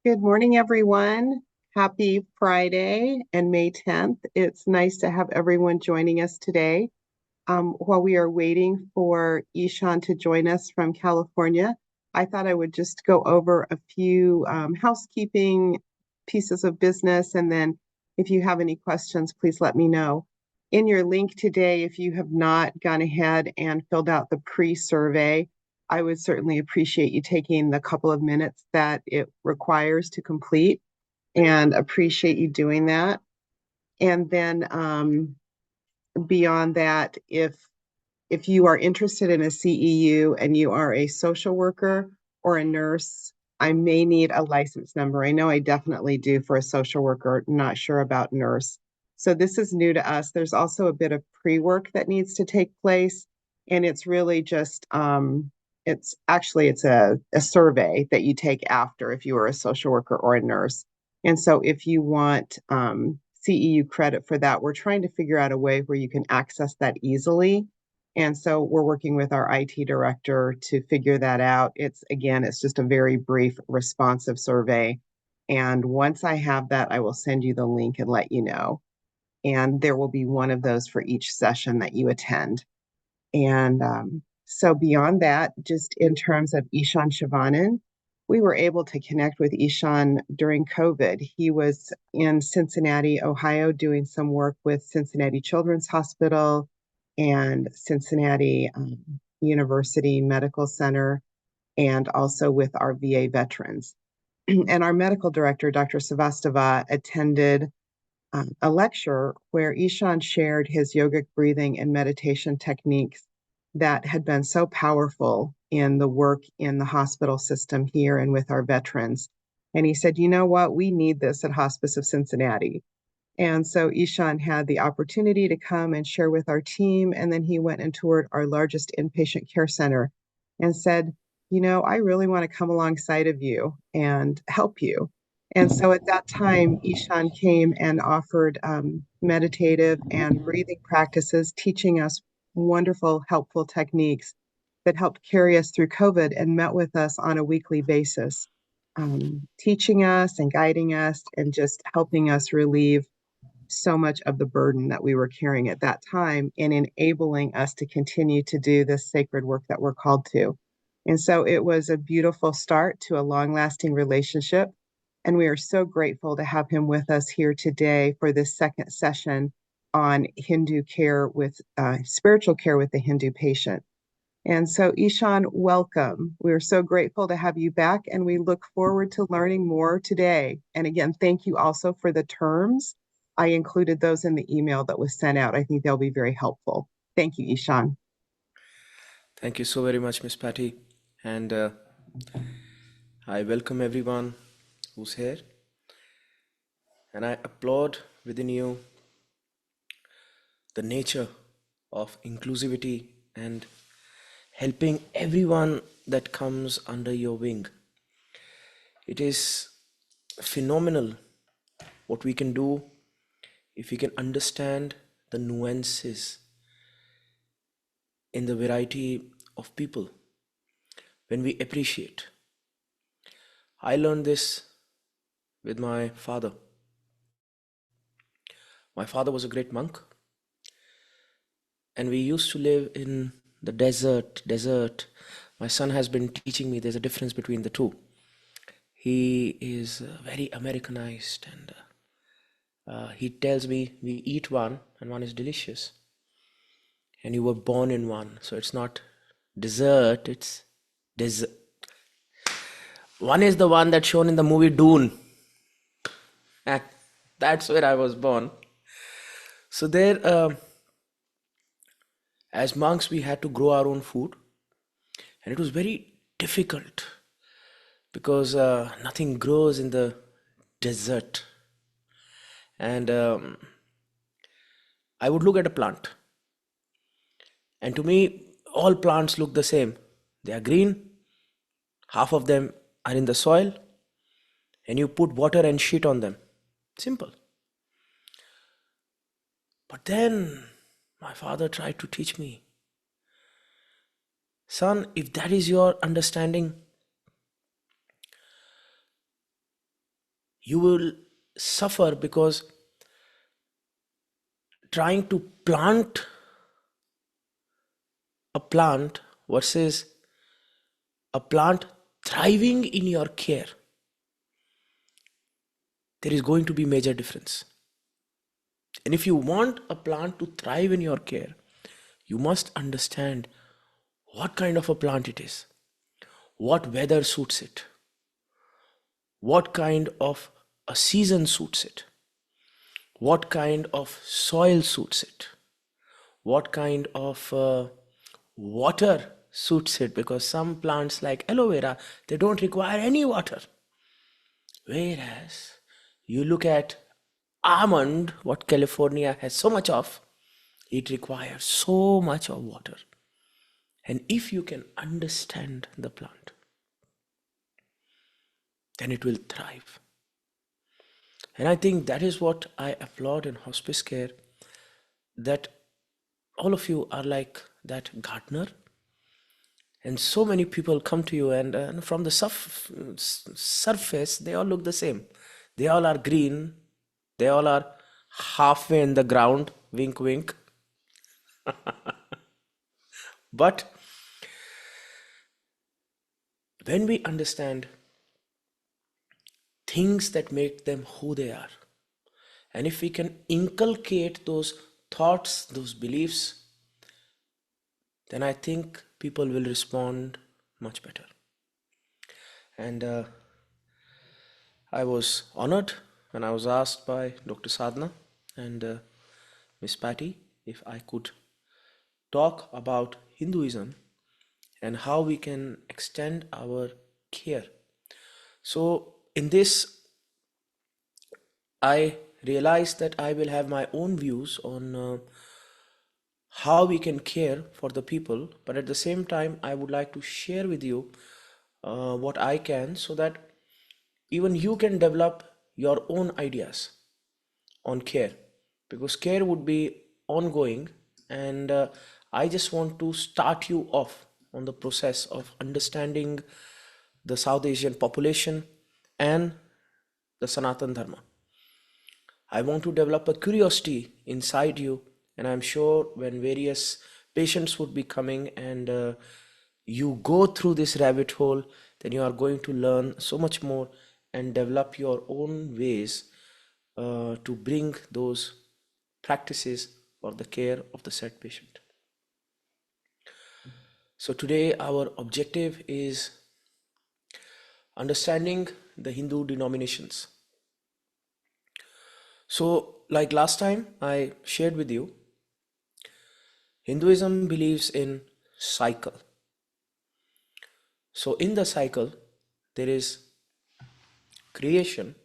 Good morning, everyone. Happy Friday and May 10th. It's nice to have everyone joining us today. While we are waiting for Ishan to join us from California, I thought I would just go over a few housekeeping pieces of business, and then if you have any questions, please let me know. In your link today, if you have not gone ahead and filled out the pre-survey, I would certainly appreciate you taking the couple of minutes that it requires to complete and appreciate you doing that. And then beyond that, if you are interested in a CEU and you are a social worker or a nurse, I may need a license number. I know I definitely do for a social worker, not sure about nurse. So this is new to us. There's also a bit of pre-work that needs to take place. And it's really just, it's a survey that you take after if you are a social worker or a nurse. And so if you want CEU credit for that, we're trying to figure out a way where you can access that easily. And so we're working with our IT director to figure that out. It's just a very brief responsive survey. And once I have that, I will send you the link and let you know. And there will be one of those for each session that you attend. And so beyond that, just in terms of Ishan Shivanan, we were able to connect with Ishan during COVID. He was in Cincinnati, Ohio, doing some work with Cincinnati Children's Hospital and Cincinnati University Medical Center, and also with our VA veterans. And our medical director, Dr. Savastava, attended a lecture where Ishan shared his yogic breathing and meditation techniques that had been so powerful in the work in the hospital system here and with our veterans. And he said, you know what, we need this at Hospice of Cincinnati. And so Ishan had the opportunity to come and share with our team. And then he went and toured our largest inpatient care center and said, you know, I really want to come alongside of you and help you. And so at that time, Ishan came and offered meditative and breathing practices, teaching us wonderful, helpful techniques that helped carry us through COVID and met with us on a weekly basis, teaching us and guiding us and just helping us relieve so much of the burden that we were carrying at that time and enabling us to continue to do this sacred work that we're called to. And so it was a beautiful start to a long lasting relationship. And we are so grateful to have him with us here today for this second session on Hindu care with spiritual care with the Hindu patient. And so, Ishan, welcome. We're so grateful to have you back, and we look forward to learning more today. And again, thank you also for the terms. I included those in the email that was sent out. I think they'll be very helpful. Thank you, Ishan. Thank you so very much, Miss Patty. And I welcome everyone who's here. And I applaud within you the nature of inclusivity and helping everyone that comes under your wing. It is phenomenal what we can do if we can understand the nuances in the variety of people when we appreciate. I learned this with my father. My father was a great monk, and we used to live in the desert. My son has been teaching me there's a difference between the two. He is very Americanized, and he tells me we eat one and one is delicious, and you were born in one, so it's not dessert, it's dessert. One is the one that's shown in the movie Dune, and that's where I was born. So there, as monks, we had to grow our own food, and it was very difficult because nothing grows in the desert. And I would look at a plant, and to me, all plants look the same. They are green, half of them are in the soil, and you put water and shit on them. Simple. But then my father tried to teach me, son, if that is your understanding, You will suffer because trying to plant a plant versus a plant thriving in your care, there is going to be major difference. And if you want a plant to thrive in your care, you must understand what kind of a plant it is, what weather suits it, what kind of a season suits it, what kind of soil suits it, what kind of water suits it, because some plants like aloe vera, they don't require any water. Whereas you look at almond, what California has so much of, it requires so much of water. And if you can understand the plant, then it will thrive. And I think that is what I applaud in hospice care, that all of you are like that gardener. And so many people come to you, and from the surface, they all look the same. They all are green. They all are halfway in the ground, wink, wink. But when we understand things that make them who they are, and if we can inculcate those thoughts, those beliefs, then I think people will respond much better. And I was honored when I was asked by Dr. Sadhna and Miss Patty if I could talk about Hinduism and how we can extend our care. So, in this, I realized that I will have my own views on how we can care for the people, but at the same time, I would like to share with you what I can, so that even you can develop your own ideas on care, because care would be ongoing. And I just want to start you off on the process of understanding the South Asian population and the Sanatan Dharma. I want to develop a curiosity inside you, and I'm sure when various patients would be coming and you go through this rabbit hole, then you are going to learn so much more and develop your own ways to bring those practices for the care of the said patient. So today our objective is understanding the Hindu denominations. So like last time I shared with you, Hinduism believes in cycle. So in the cycle there is creation,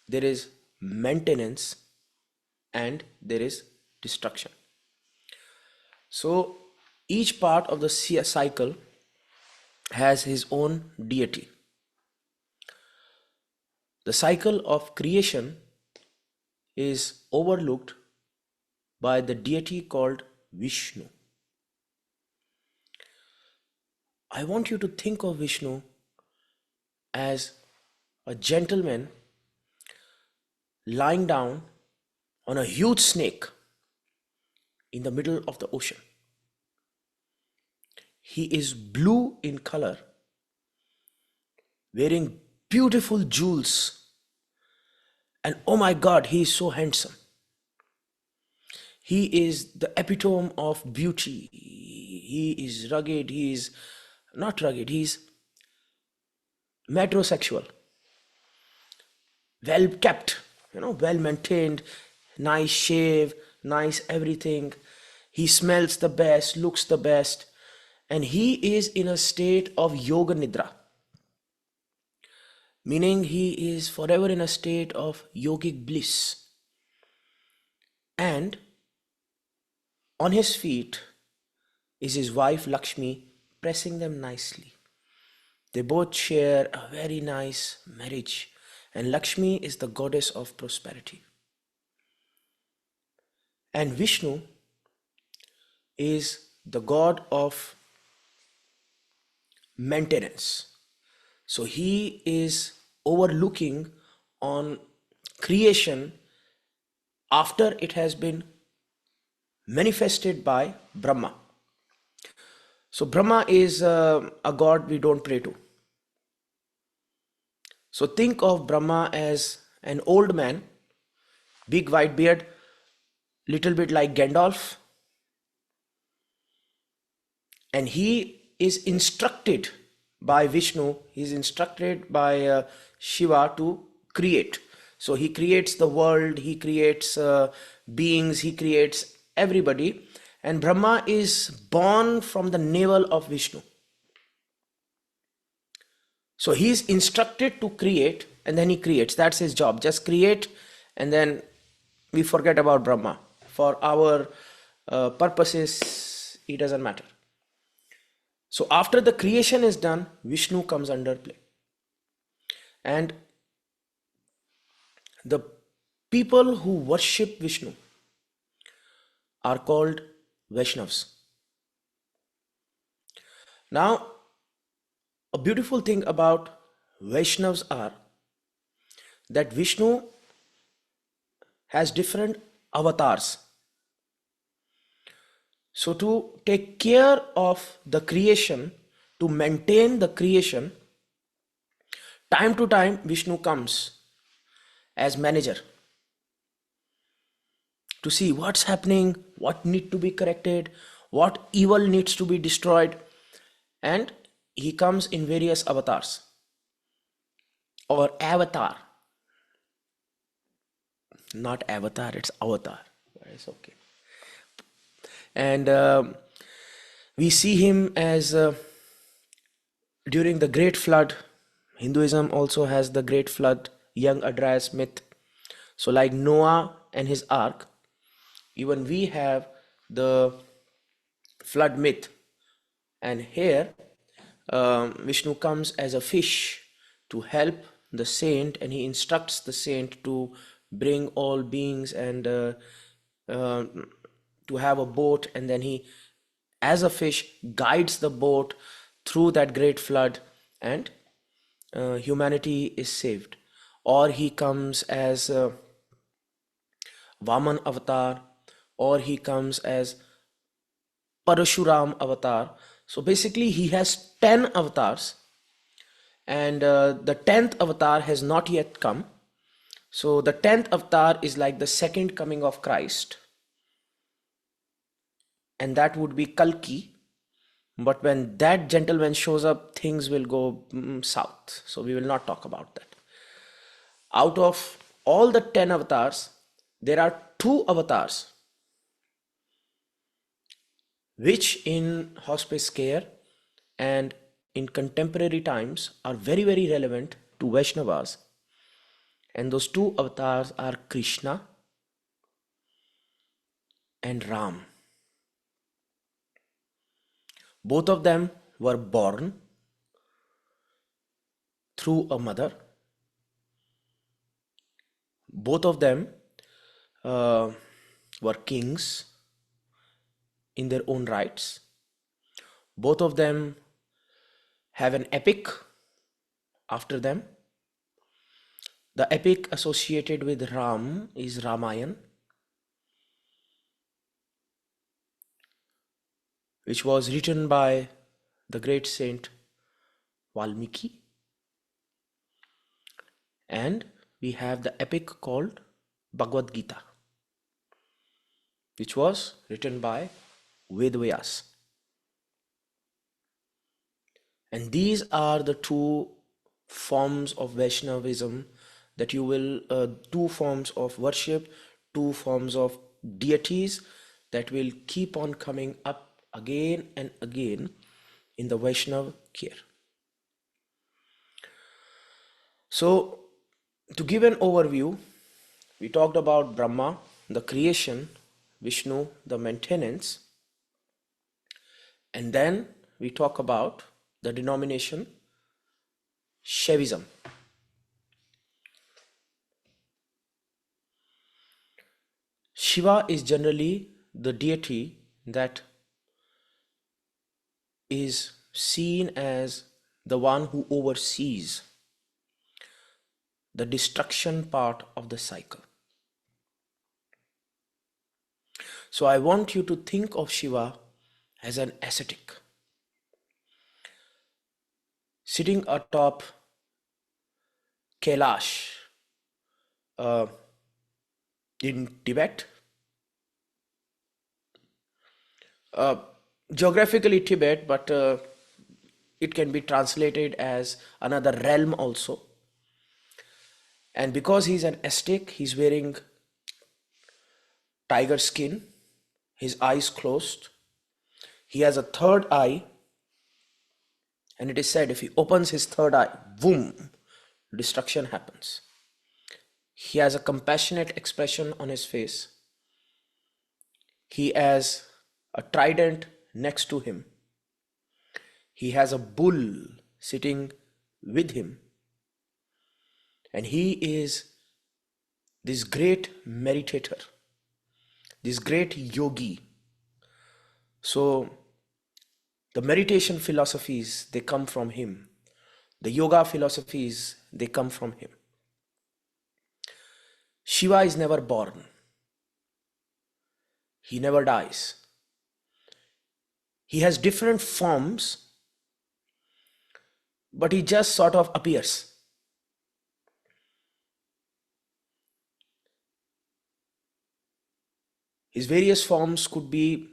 there is maintenance, and there is destruction. So each part of the cycle has his own deity. The cycle of creation is overlooked by the deity called Vishnu. I want you to think of Vishnu as a gentleman lying down on a huge snake in the middle of the ocean. He is blue in color, wearing beautiful jewels, and oh my God, he is so handsome. He is the epitome of beauty. He is rugged, he is not rugged, he is metrosexual, well kept, well maintained, nice shave, nice everything. He smells the best, looks the best, and he is in a state of yoga nidra, meaning he is forever in a state of yogic bliss. And on his feet is his wife Lakshmi, pressing them nicely. They both share a very nice marriage, and Lakshmi is the goddess of prosperity. And Vishnu is the god of maintenance. So he is overlooking on creation after it has been manifested by Brahma. So Brahma is a god we don't pray to. So think of Brahma as an old man, big white beard, little bit like Gandalf, and he is instructed by Vishnu, he is instructed by Shiva to create. So he creates the world, he creates beings, he creates everybody, and Brahma is born from the navel of Vishnu. So he is instructed to create, and then he creates. That's his job, just create, and then we forget about Brahma. For our purposes, it doesn't matter. So after the creation is done, Vishnu comes under play. And the people who worship Vishnu are called Vaishnavas. Now, a beautiful thing about Vaishnavas are that Vishnu has different avatars. So to take care of the creation, to maintain the creation, time to time Vishnu comes as manager to see what's happening, what need to be corrected, what evil needs to be destroyed, and he comes in various avatars or avatar. Not avatar, it's avatar. It's okay. And we see him as during the great flood. Hinduism also has the great flood, young Adrias myth. So like Noah and his ark, even we have the flood myth. And here Vishnu comes as a fish to help the saint, and he instructs the saint to bring all beings and uh, to have a boat, and then he as a fish guides the boat through that great flood, and humanity is saved. Or he comes as Vaman avatar, or he comes as Parashuram avatar. So basically he has 10 avatars, and the 10th avatar has not yet come. So the 10th avatar is like the second coming of Christ, and that would be Kalki. But when that gentleman shows up, things will go south. So we will not talk about that. Out of all the 10 avatars, there are two avatars which in hospice care and in contemporary times are very, very relevant to Vaishnavas. And those two avatars are Krishna and Ram. Both of them were born through a mother. Both of them uh, were kings in their own rights. Both of them have an epic after them. The epic associated with Ram is Ramayana, which was written by the great saint Valmiki. And we have the epic called Bhagavad Gita, which was written by Vedvyas. And these are the two forms of Vaishnavism that you will, two forms of worship, two forms of deities that will keep on coming up again and again in the Vaishnav care. So, to give an overview, we talked about Brahma, the creation, Vishnu, the maintenance, and then we talk about the denomination Shaivism. Shiva is generally the deity that is seen as the one who oversees the destruction part of the cycle. So I want you to think of Shiva as an ascetic, sitting atop Kailash uh, in Tibet. Uh, Geographically Tibet, but it can be translated as another realm also. And because he's an ascetic, he's wearing tiger skin, his eyes closed. He has a third eye, and it is said if he opens his third eye, boom, destruction happens. He has a compassionate expression on his face. He has a trident next to him. He has a bull sitting with him. And he is this great meditator, this great yogi. So the meditation philosophies, they come from him. The yoga philosophies, they come from him. Shiva is never born. He never dies. He has different forms, but he just sort of appears. His various forms could be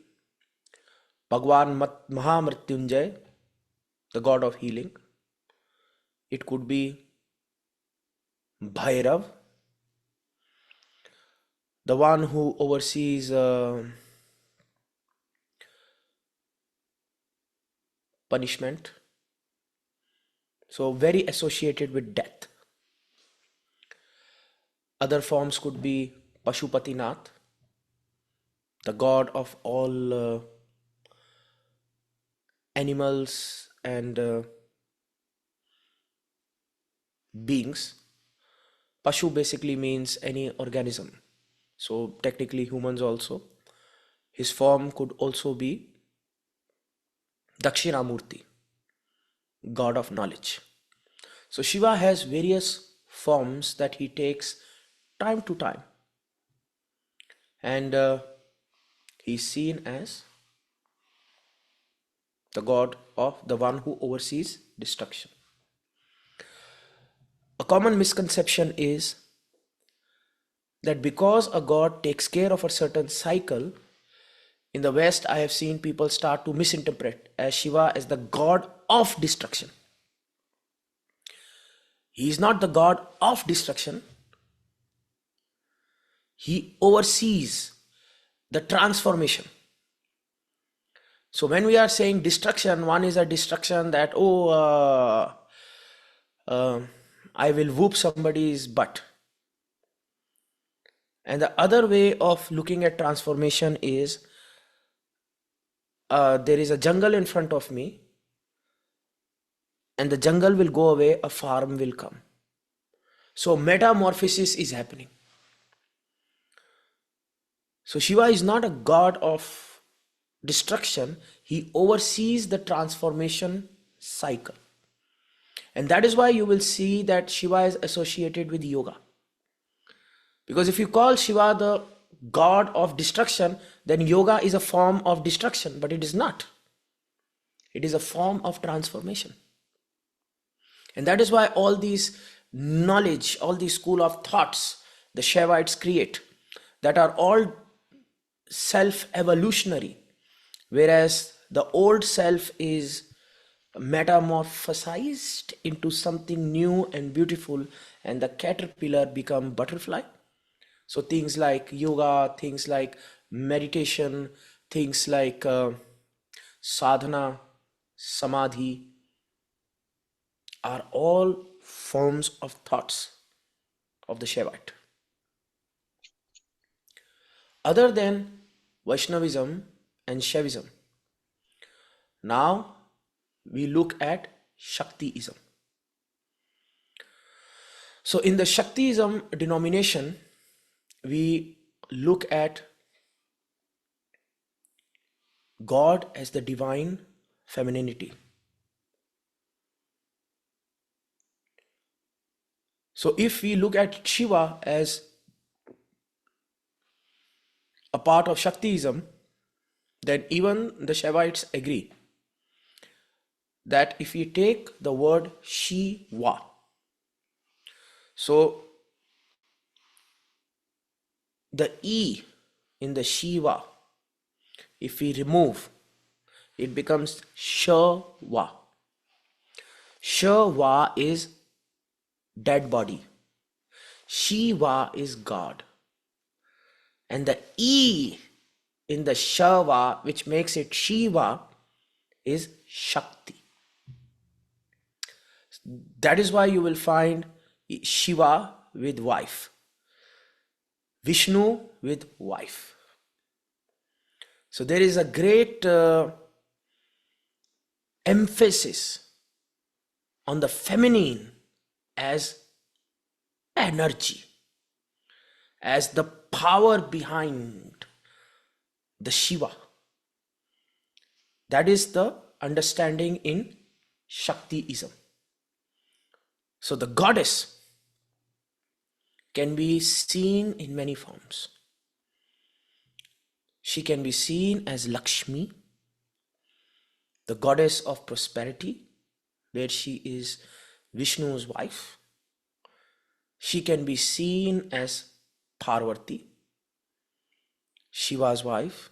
Bhagwan Mahamrityunjay, the god of healing. It could be Bhairav, the one who oversees punishment. So very associated with death. Other forms could be Pashupatinath, the god of all animals and beings. Pashu basically means any organism. So technically humans also. His form could also be Dakshinamurti, god of knowledge. So Shiva has various forms that he takes time to time. And he's seen as the god of the one who oversees destruction. A common misconception is that because a god takes care of a certain cycle, in the West I have seen people start to misinterpret as Shiva as the god of destruction. He is not the god of destruction. He oversees the transformation. So when we are saying destruction, one is a destruction that, I will whoop somebody's butt. And the other way of looking at transformation is there is a jungle in front of me, and the jungle will go away, a farm will come. So metamorphosis is happening. So Shiva is not a god of destruction. He oversees the transformation cycle. And that is why you will see that Shiva is associated with yoga. Because if you call Shiva the god of destruction, then yoga is a form of destruction, but it is not. It is a form of transformation. And that is why all these knowledge, all these school of thoughts the Shaivites create, that are all self-evolutionary, whereas the old self is metamorphosized into something new and beautiful, and the caterpillar become butterfly. So things like yoga, things like meditation, things like sadhana, samadhi are all forms of thoughts of the Shaivite. Other than Vaishnavism and Shaivism, now we look at Shaktiism. So in the Shaktiism denomination, we look at God as the divine femininity. So if we look at Shiva as a part of Shaktiism, then even the Shaivites agree that if we take the word Shiva, so the E in the Shiva, if we remove, it becomes Shava. Shava is dead body. Shiva is God. And the E in the Shava, which makes it Shiva, is Shakti. That is why you will find Shiva with wife, Vishnu with wife. So there is a great emphasis on the feminine as energy, as the power behind the Shiva. That is the understanding in Shaktiism. So the goddess can be seen in many forms. She can be seen as Lakshmi, the goddess of prosperity, where she is Vishnu's wife. She can be seen as Parvati, Shiva's wife.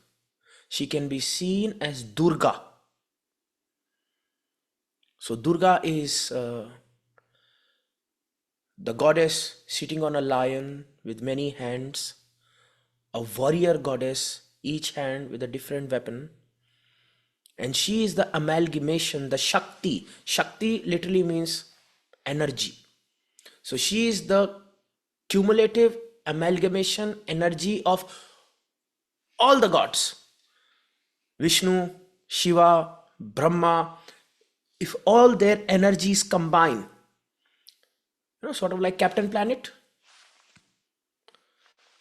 She can be seen as Durga. So Durga is the goddess sitting on a lion with many hands, a warrior goddess, each hand with a different weapon. And she is the amalgamation, the Shakti. Shakti literally means energy. So she is the cumulative amalgamation energy of all the gods. Vishnu, Shiva, Brahma, if all their energies combine, sort of like Captain Planet.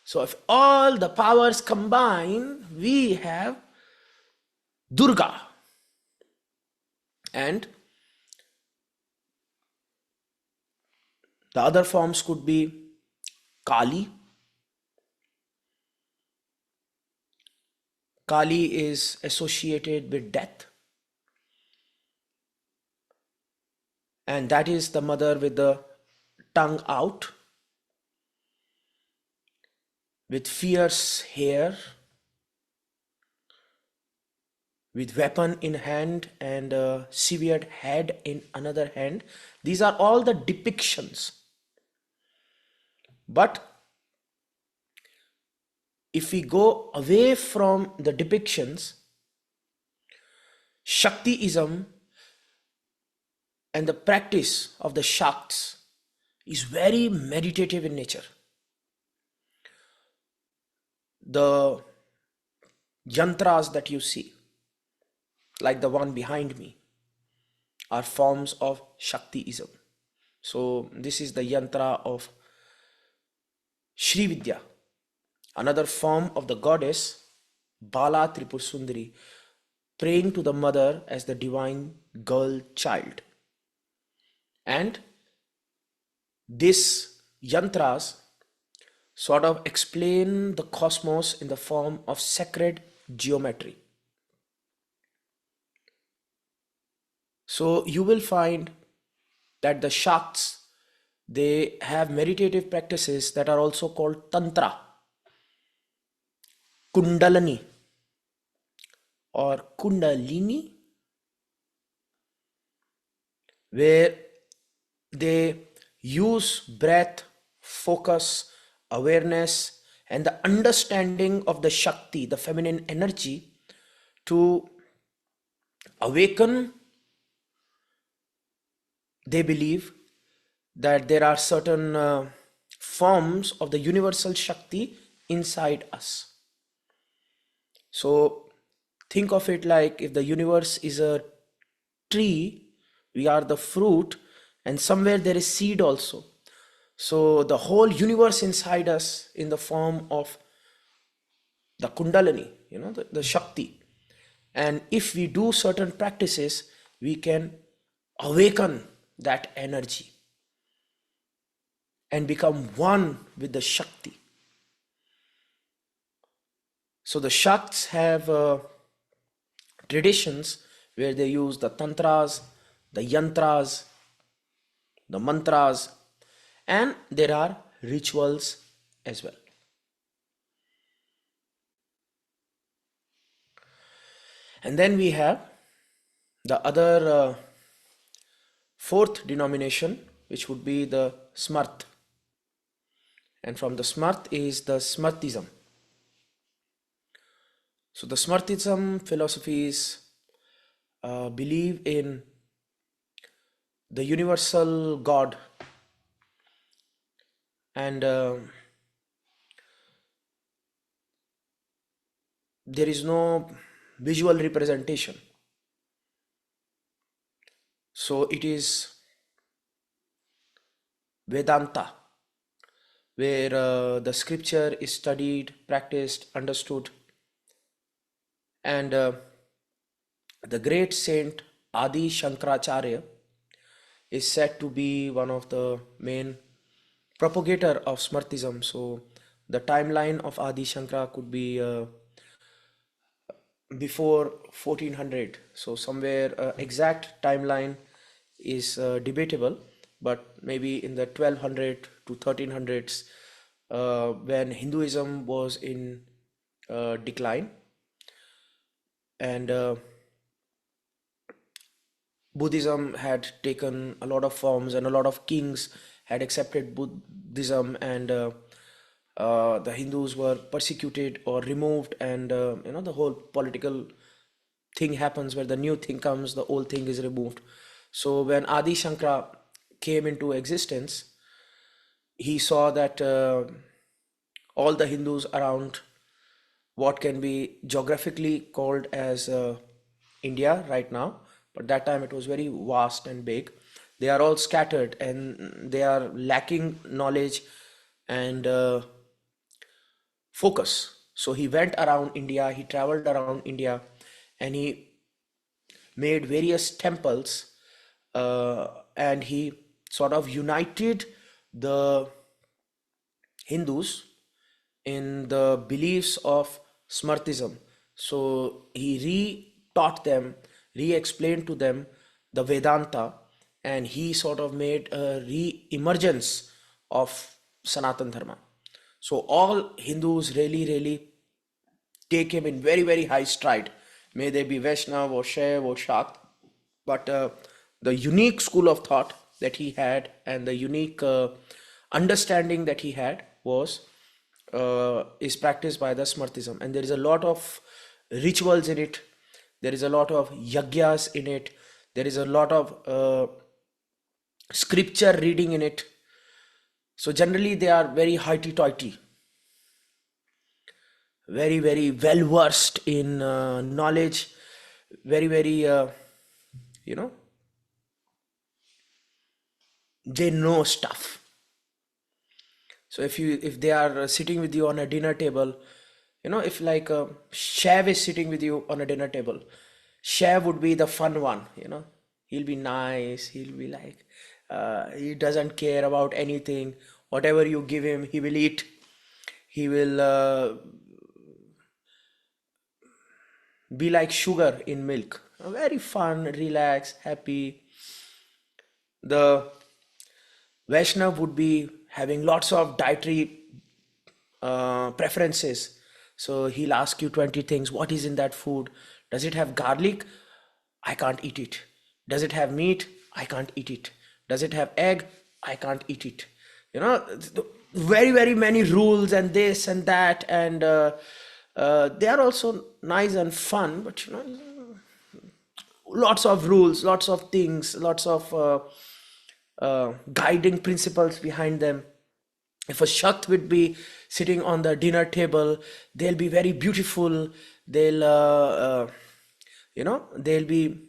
So if all the powers combine, we have Durga. And the other forms could be Kali. Kali is associated with death. And that is the mother with the tongue out, with fierce hair, with weapon in hand and a severed head in another hand. These are all the depictions. But if we go away from the depictions, Shaktiism and the practice of the Shakts is very meditative in nature. The yantras that you see, like the one behind me, are forms of Shaktiism. So this is the yantra of Shri Vidya, another form of the goddess Bala Tripur Sundari, praying to the mother as the divine girl child. And these yantras sort of explain the cosmos in the form of sacred geometry. So you will find that the Shakts, they have meditative practices that are also called Tantra, Kundalani or Kundalini, where they use breath, focus, awareness, and the understanding of the Shakti, the feminine energy, to awaken. They believe that there are certain forms of the universal Shakti inside us. So think of it like if the universe is a tree, we are the fruit, and somewhere there is seed also. So the whole universe inside us in the form of the Kundalini, the Shakti. And if we do certain practices, we can awaken that energy. and become one with the Shakti. So the Shakts have traditions where they use the tantras, the yantras, the mantras, and there are rituals as well. And then we have the other fourth denomination, which would be the Smart. And from the Smart is the Smartism. So the Smartism philosophies believe in the universal God, and there is no visual representation. So it is Vedanta, where the scripture is studied, practiced, understood, and the great saint Adi Shankaracharya is said to be one of the main propagator of Smartism. So the timeline of Adi Shankara could be before 1400. So somewhere exact timeline is debatable, but maybe in the 1200 to 1300s, when Hinduism was in decline, and Buddhism had taken a lot of forms, and a lot of kings had accepted Buddhism, and the Hindus were persecuted or removed, and the whole political thing happens where the new thing comes, the old thing is removed. So when Adi Shankara came into existence, he saw that all the Hindus around what can be geographically called as India right now, but that time it was very vast and big. They are all scattered and they are lacking knowledge and focus. So he went around India, he traveled around India, and he made various temples, and he sort of united the Hindus in the beliefs of Smartism. So he re-taught them, re-explained to them the Vedanta, and he sort of made a re-emergence of Sanatan Dharma. So all Hindus really, really take him in very, very high stride. May they be Vaishnav or Shaiv or Shakt. But the unique school of thought that he had and the unique understanding that he had was is practiced by the Smartism. And there is a lot of rituals in it. There is a lot of yagyas in it. There is a lot of scripture reading in it. So generally they are very hoity-toity, very, very well versed in knowledge, very, very you know they know stuff. So if they are sitting with you on a dinner table, if like Shav is sitting with you on a dinner table, Shav would be the fun one. He'll be nice, he'll be like he doesn't care about anything. Whatever you give him, he will eat. He will be like sugar in milk. Very fun, relaxed, happy. The Vaishnav would be having lots of dietary preferences. So he'll ask you 20 things. What is in that food? Does it have garlic? I can't eat it. Does it have meat? I can't eat it. Does it have egg? I can't eat it. Very, very many rules and this and that. And they are also nice and fun, but lots of rules, lots of things, lots of guiding principles behind them. If a Shakt would be sitting on the dinner table, they'll be very beautiful. They'll be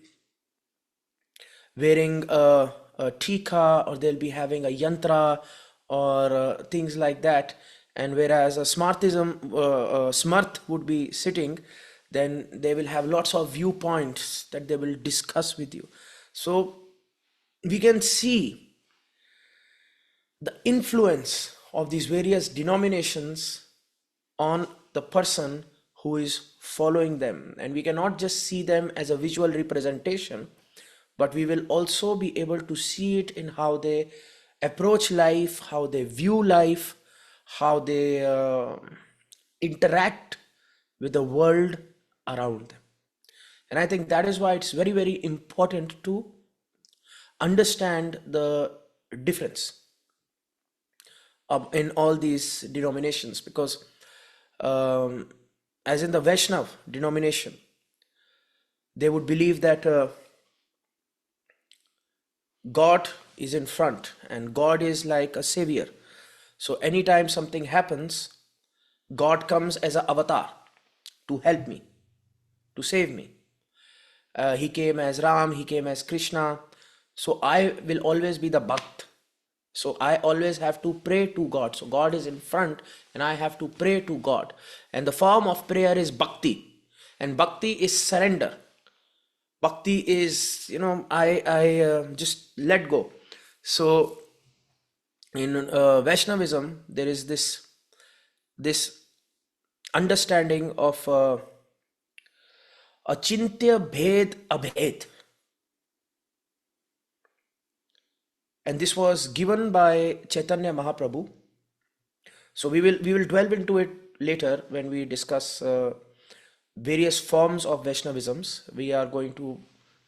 wearing a tika, or they'll be having a yantra, or things like that. And whereas a smart would be sitting, then they will have lots of viewpoints that they will discuss with you. So we can see the influence of these various denominations on the person who is following them. And we cannot just see them as a visual representation, but we will also be able to see it in how they approach life, how they view life, how they interact with the world around them. And I think that is why it's very, very important to understand the difference in all these denominations, because um, as in the Vaishnav denomination, they would believe that God is in front and God is like a savior. So anytime something happens, God comes as an avatar to help me, to save me. He came as Ram, he came as Krishna. So I will always be the Bhakt. So I always have to pray to God. So God is in front and I have to pray to God. And the form of prayer is bhakti. And bhakti is surrender. Bhakti is, I just let go. So in Vaishnavism, there is this understanding of achintya bhed abhed. And this was given by Chaitanya Mahaprabhu. So we will delve into it later when we discuss various forms of Vaishnavisms. We are going to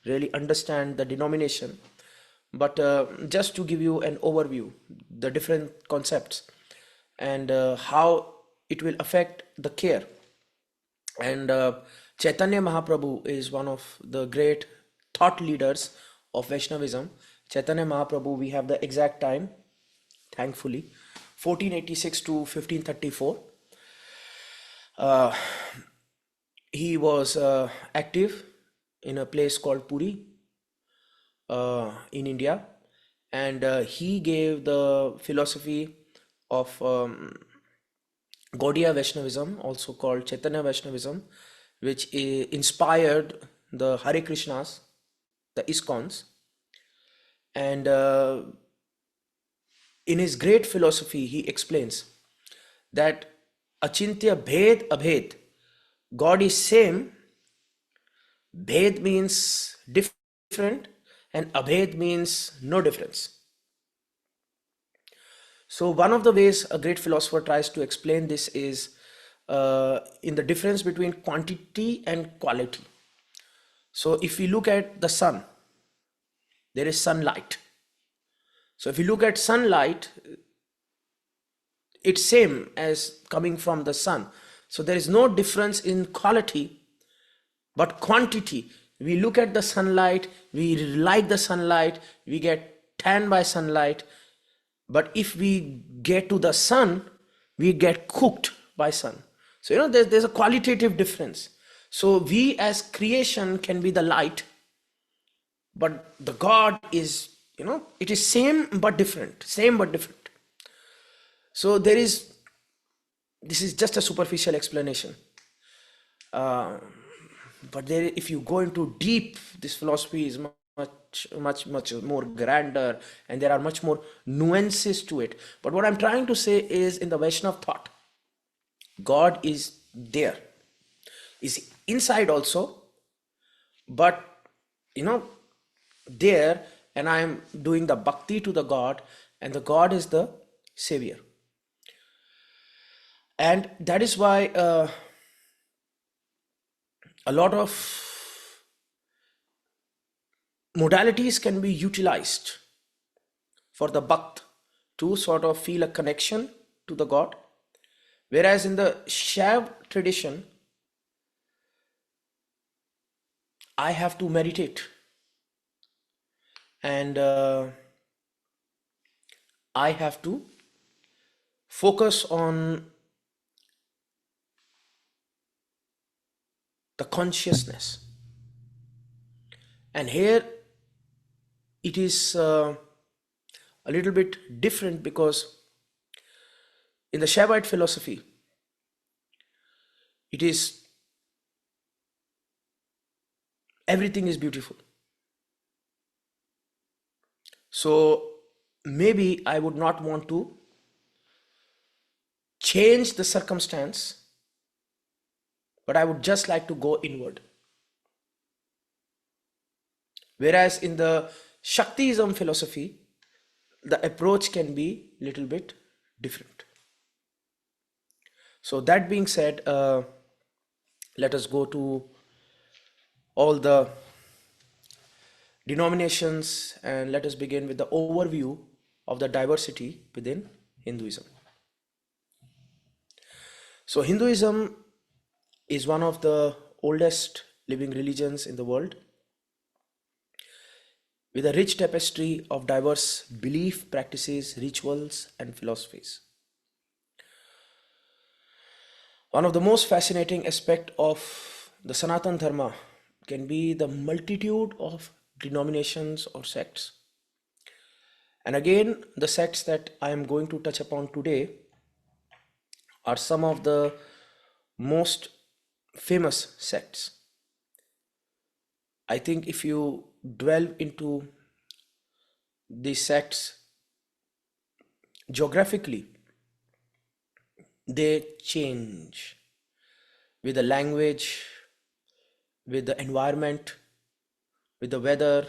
really understand the denomination, but just to give you an overview, the different concepts and how it will affect the care. And Chaitanya Mahaprabhu is one of the great thought leaders of Vaishnavism. Chaitanya Mahaprabhu, we have the exact time, thankfully, 1486 to 1534. He was active in a place called Puri in India, and he gave the philosophy of Gaudiya Vaishnavism, also called Chaitanya Vaishnavism, which inspired the Hare Krishnas, the ISKCONs. And in his great philosophy, he explains that Achintya Bhed Abhed, God is same, Bhed means different, and Abhed means no difference. So one of the ways a great philosopher tries to explain this is in the difference between quantity and quality. So if we look at the sun, there is sunlight. So if you look at sunlight, it's same as coming from the sun. So there is no difference in quality, but quantity. We look at the sunlight, we like the sunlight, we get tanned by sunlight. But if we get to the sun, we get cooked by sun. So there's a qualitative difference. So we as creation can be the light, but the God is, it is same but different, same but different. So this is just a superficial explanation. But if you go into deep, this philosophy is much more grander, and there are much more nuances to it. But what I'm trying to say is, in the Vaishnav thought, God is there, is inside also, but there, and I'm doing the bhakti to the God, and the God is the savior. And that is why a lot of modalities can be utilized for the bhakt to sort of feel a connection to the God. Whereas in the Shaiv tradition, I have to meditate, and I have to focus on the consciousness. And here it is a little bit different, because in the Shaivite philosophy, it is everything is beautiful. So maybe I would not want to change the circumstance, but I would just like to go inward. Whereas in the Shaktism philosophy, the approach can be little bit different. So that being said, let us go to all the denominations and let us begin with the overview of the diversity within Hinduism. So Hinduism is one of the oldest living religions in the world with a rich tapestry of diverse belief practices, rituals, and philosophies. One of the most fascinating aspects of the Sanatan Dharma can be the multitude of denominations or sects. And again, the sects that I am going to touch upon today are some of the most famous sects. I think if you delve into these sects geographically, they change with the language, with the environment, with the weather,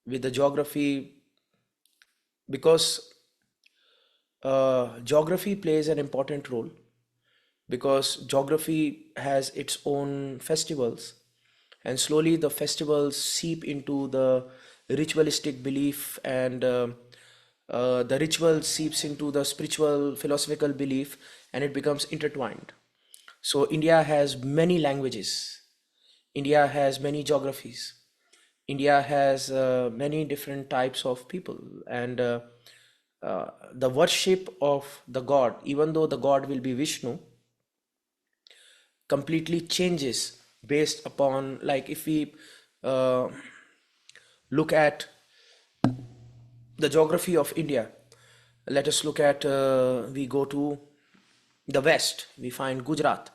with the geography, because geography plays an important role because geography has its own festivals, and slowly the festivals seep into the ritualistic belief, and the ritual seeps into the spiritual philosophical belief, and it becomes intertwined. So India has many languages, India has many geographies, India has many different types of people, and the worship of the god, even though the god will be Vishnu, completely changes based upon, like, if we uh, look at the geography of India, let us look at, we go to the west, we find Gujarat,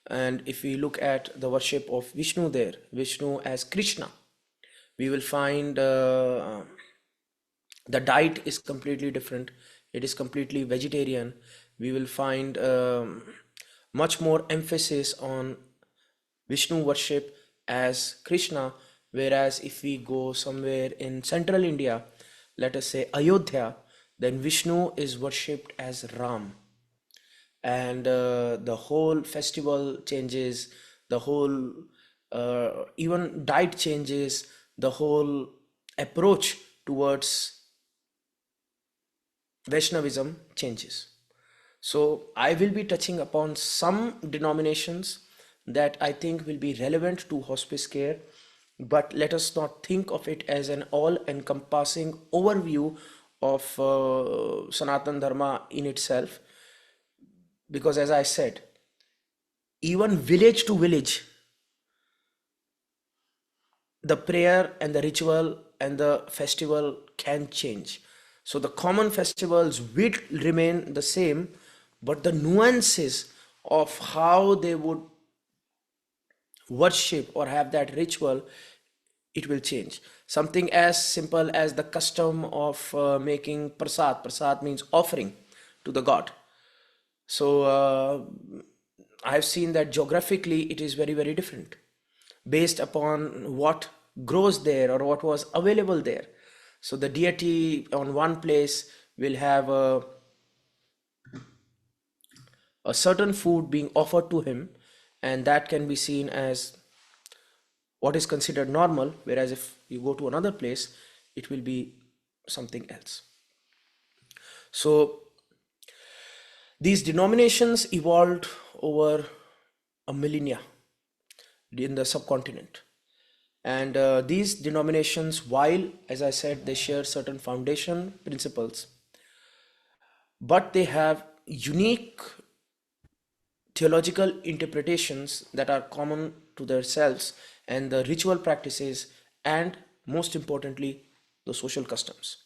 and if we look at the worship of Vishnu there, Vishnu as Krishna, we will find the diet is completely different, it is completely vegetarian. We will find much more emphasis on Vishnu worship as Krishna, whereas if we go somewhere in central India, let us say Ayodhya, then Vishnu is worshipped as Ram, and the whole festival changes, the whole even diet changes, the whole approach towards Vaishnavism changes. So I will be touching upon some denominations that I think will be relevant to hospice care, but let us not think of it as an all-encompassing overview of Sanatan Dharma in itself, because as I said, even village to village, the prayer and the ritual and the festival can change. So the common festivals will remain the same, but the nuances of how they would worship or have that ritual, it will change. Something as simple as the custom of making prasad. Prasad means offering to the god. So I have seen that geographically it is very, very different based upon what grows there or what was available there. So the deity on one place will have a certain food being offered to him, and that can be seen as what is considered normal, whereas if you go to another place, it will be something else. So these denominations evolved over a millennia in the subcontinent. And these denominations, while, as I said, they share certain foundation principles, but they have unique theological interpretations that are common to themselves, and the ritual practices, and most importantly, the social customs.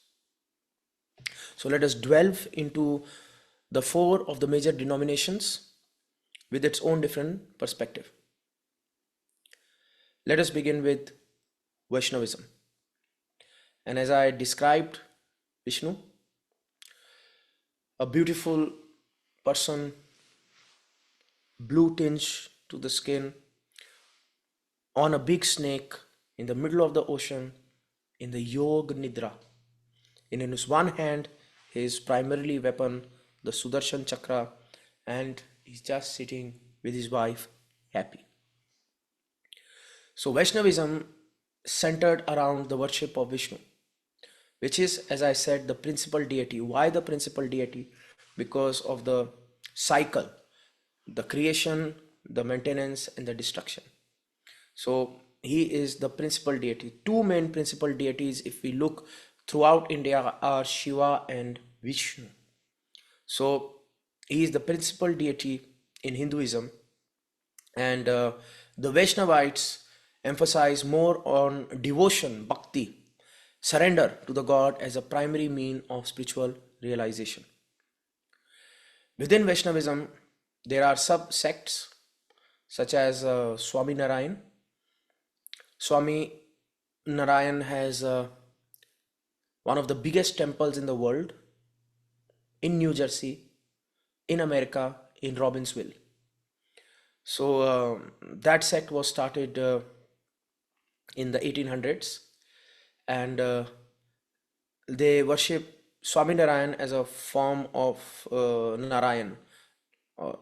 So let us delve into the four of the major denominations with its own different perspective. Let us begin with Vaishnavism. And as I described Vishnu, a beautiful person, blue tinge to the skin, on a big snake in the middle of the ocean in the Yog Nidra. In his one hand, his primarily weapon, the Sudarshan Chakra, and he's just sitting with his wife, happy. So Vaishnavism centered around the worship of Vishnu, which is, as I said, the principal deity. Why the principal deity? Because of the cycle, the creation, the maintenance, and the destruction. So he is the principal deity. Two main principal deities, if we look throughout India, are Shiva and Vishnu. So he is the principal deity in Hinduism, and the Vaishnavites emphasize more on devotion, bhakti, surrender to the God as a primary mean of spiritual realization. Within Vaishnavism, there are sub-sects such as Swami Narayan. Swami Narayan has one of the biggest temples in the world in New Jersey, in America, in Robbinsville. So that sect was started in the 1800s, and they worship Swami Narayan as a form of Narayan. Uh,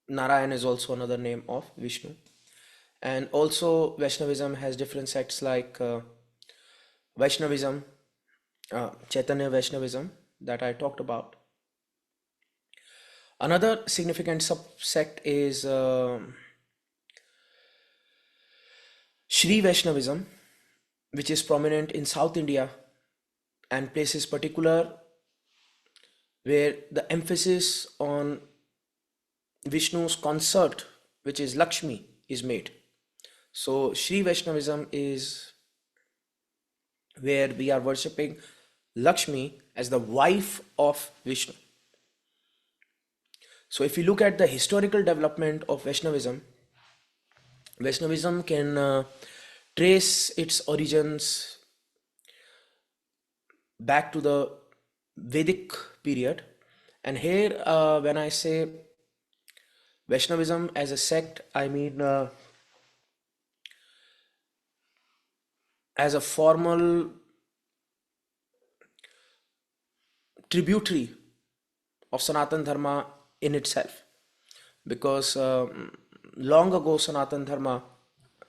Narayan is also another name of Vishnu. And also Vaishnavism has different sects like Vaishnavism, Chaitanya Vaishnavism that I talked about. Another significant subsect is Shri Vaishnavism, which is prominent in South India and places particular where the emphasis on Vishnu's consort, which is Lakshmi, is made. So Shri Vaishnavism is where we are worshipping Lakshmi as the wife of Vishnu. So if you look at the historical development of Vaishnavism, Vaishnavism can trace its origins back to the Vedic period. And here, when I say Vaishnavism as a sect, I mean as a formal tributary of Sanatan Dharma in itself. Because long ago, Sanatan Dharma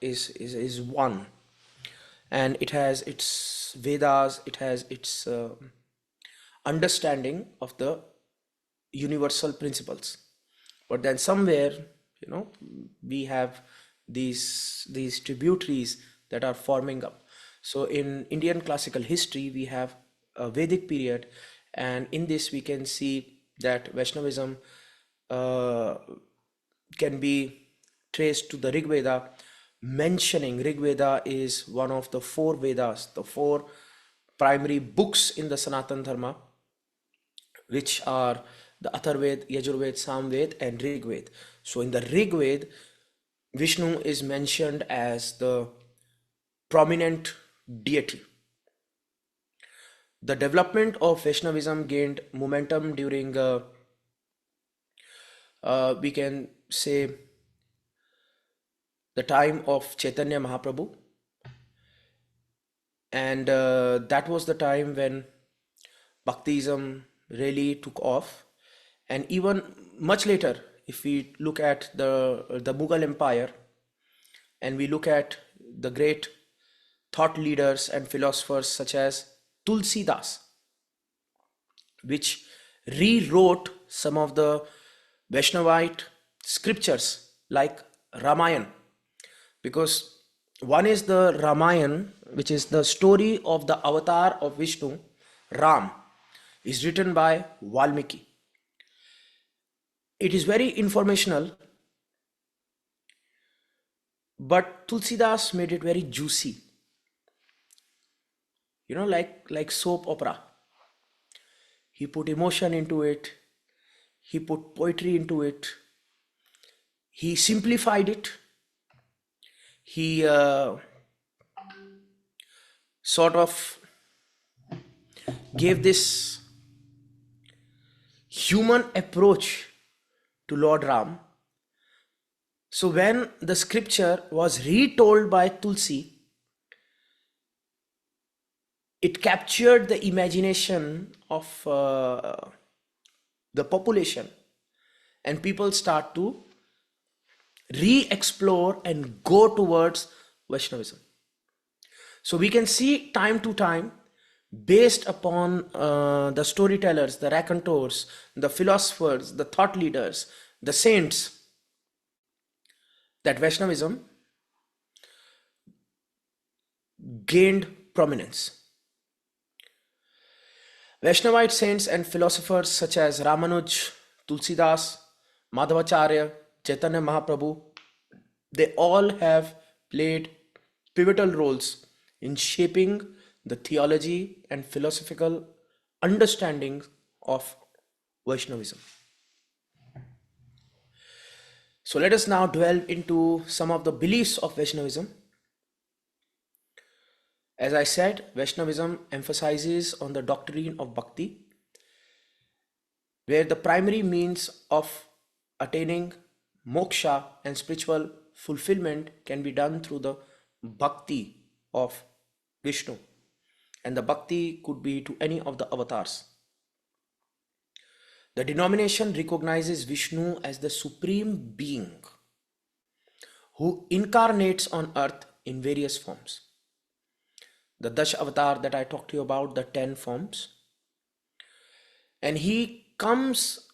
is one, and it has its Vedas, it has its understanding of the universal principles. But then somewhere, we have these tributaries that are forming up. So in Indian classical history, we have a Vedic period, and in this we can see that Vaishnavism uh, can be traced to the Rig Veda, mentioning Rig Veda is one of the four Vedas, the four primary books in the Sanatan Dharma, which are the Atharved, Yajurved, Samved, and Rig Veda. So in the Rig Veda, Vishnu is mentioned as the prominent deity. The development of Vaishnavism gained momentum during, we can say, the time of Chaitanya Mahaprabhu, and that was the time when Bhaktism really took off. And even much later, if we look at the Mughal Empire, and we look at the great thought leaders and philosophers such as Tulsidas, which rewrote some of the Vaishnavite scriptures like Ramayana, because one is the Ramayana, which is the story of the avatar of Vishnu, Ram, is written by Valmiki. It is very informational, but Tulsidas made it very juicy, like soap opera. He put emotion into it, he put poetry into it, he simplified it, he sort of gave this human approach to Lord Ram. So when the scripture was retold by Tulsi, it captured the imagination of the population, and people start to re-explore and go towards Vaishnavism. So we can see time to time, based upon the storytellers, the raconteurs, the philosophers, the thought leaders, the saints, that Vaishnavism gained prominence. Vaishnavite saints and philosophers such as Ramanuj, Tulsidas, Madhvacharya, Chaitanya Mahaprabhu, they all have played pivotal roles in shaping the theology and philosophical understanding of Vaishnavism. So let us now delve into some of the beliefs of Vaishnavism. As I said, Vaishnavism emphasizes on the doctrine of bhakti, where the primary means of attaining moksha and spiritual fulfillment can be done through the bhakti of Vishnu, and the bhakti could be to any of the avatars. The denomination recognizes Vishnu as the supreme being who incarnates on earth in various forms. The Dash avatar that I talked to you about, the 10 forms, and he comes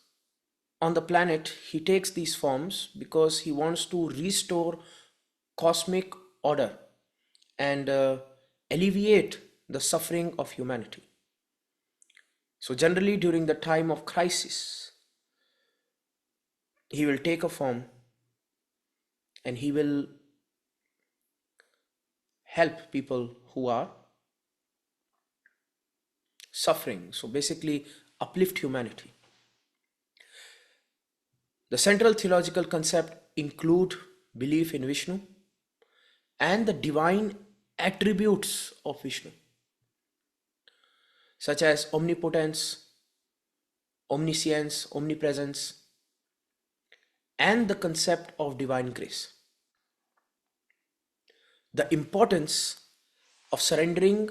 on the planet, he takes these forms because he wants to restore cosmic order and alleviate the suffering of humanity. So generally during the time of crisis, he will take a form and he will help people who are suffering. So basically uplift humanity. The central theological concept include belief in Vishnu and the divine attributes of Vishnu, such as omnipotence, omniscience, omnipresence, and the concept of divine grace. The importance of surrendering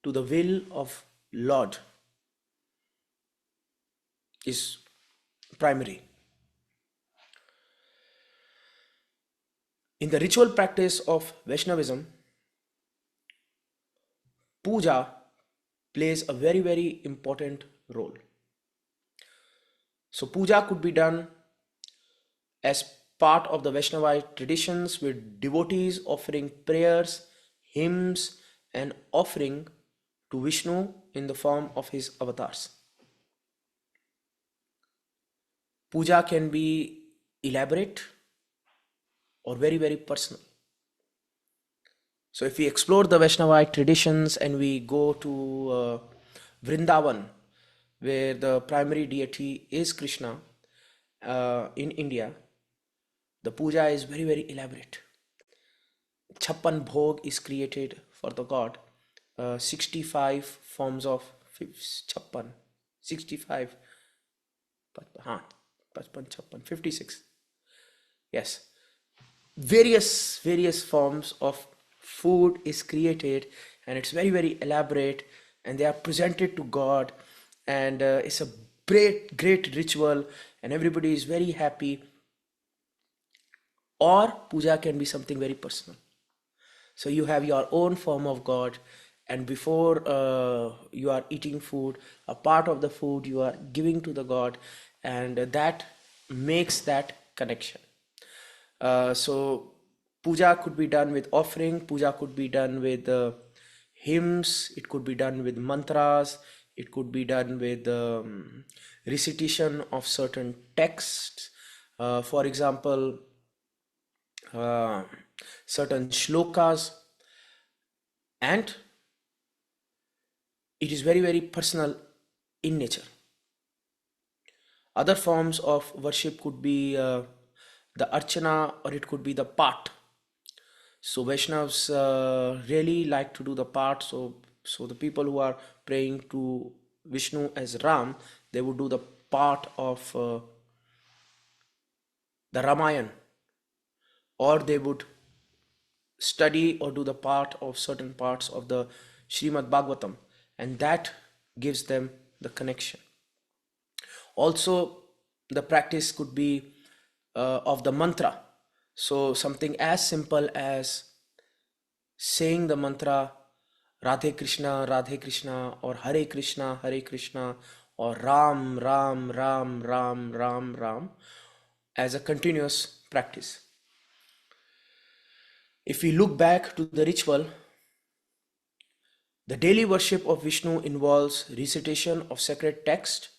to the will of Lord is primary. In the ritual practice of Vaishnavism, puja plays a very, very important role. So puja could be done as part of the Vaishnavite traditions, with devotees offering prayers, hymns, and offering to Vishnu in the form of his avatars. Puja can be elaborate or very, very personal. So if we explore the Vaishnavite traditions and we go to Vrindavan, where the primary deity is Krishna, in India, the puja is very, very elaborate. Chappan Bhog is created for the god. 65 forms of chappan. 65. 56. Yes. Various forms of food is created, and it's very, very elaborate, and they are presented to God, and it's a great ritual, and everybody is very happy. Or puja can be something very personal. So you have your own form of God, and before you are eating food, a part of the food you are giving to the God, and that makes that connection. So puja could be done with offering, puja could be done with hymns, it could be done with mantras, it could be done with recitation of certain texts. For example, certain shlokas, and it is very, very personal in nature. Other forms of worship could be the archana, or it could be the part. So Vaishnavas really like to do the part. So So the people who are praying to Vishnu as Ram, they would do the part of the Ramayana, or they would study or do the part of certain parts of the Srimad Bhagavatam, and that gives them the connection. Also, the practice could be of the mantra. So something as simple as saying the mantra Radhe Krishna, or Hare Krishna, or Ram, Ram, Ram, Ram, Ram, Ram, as a continuous practice. If we look back to the ritual, the daily worship of Vishnu involves recitation of sacred text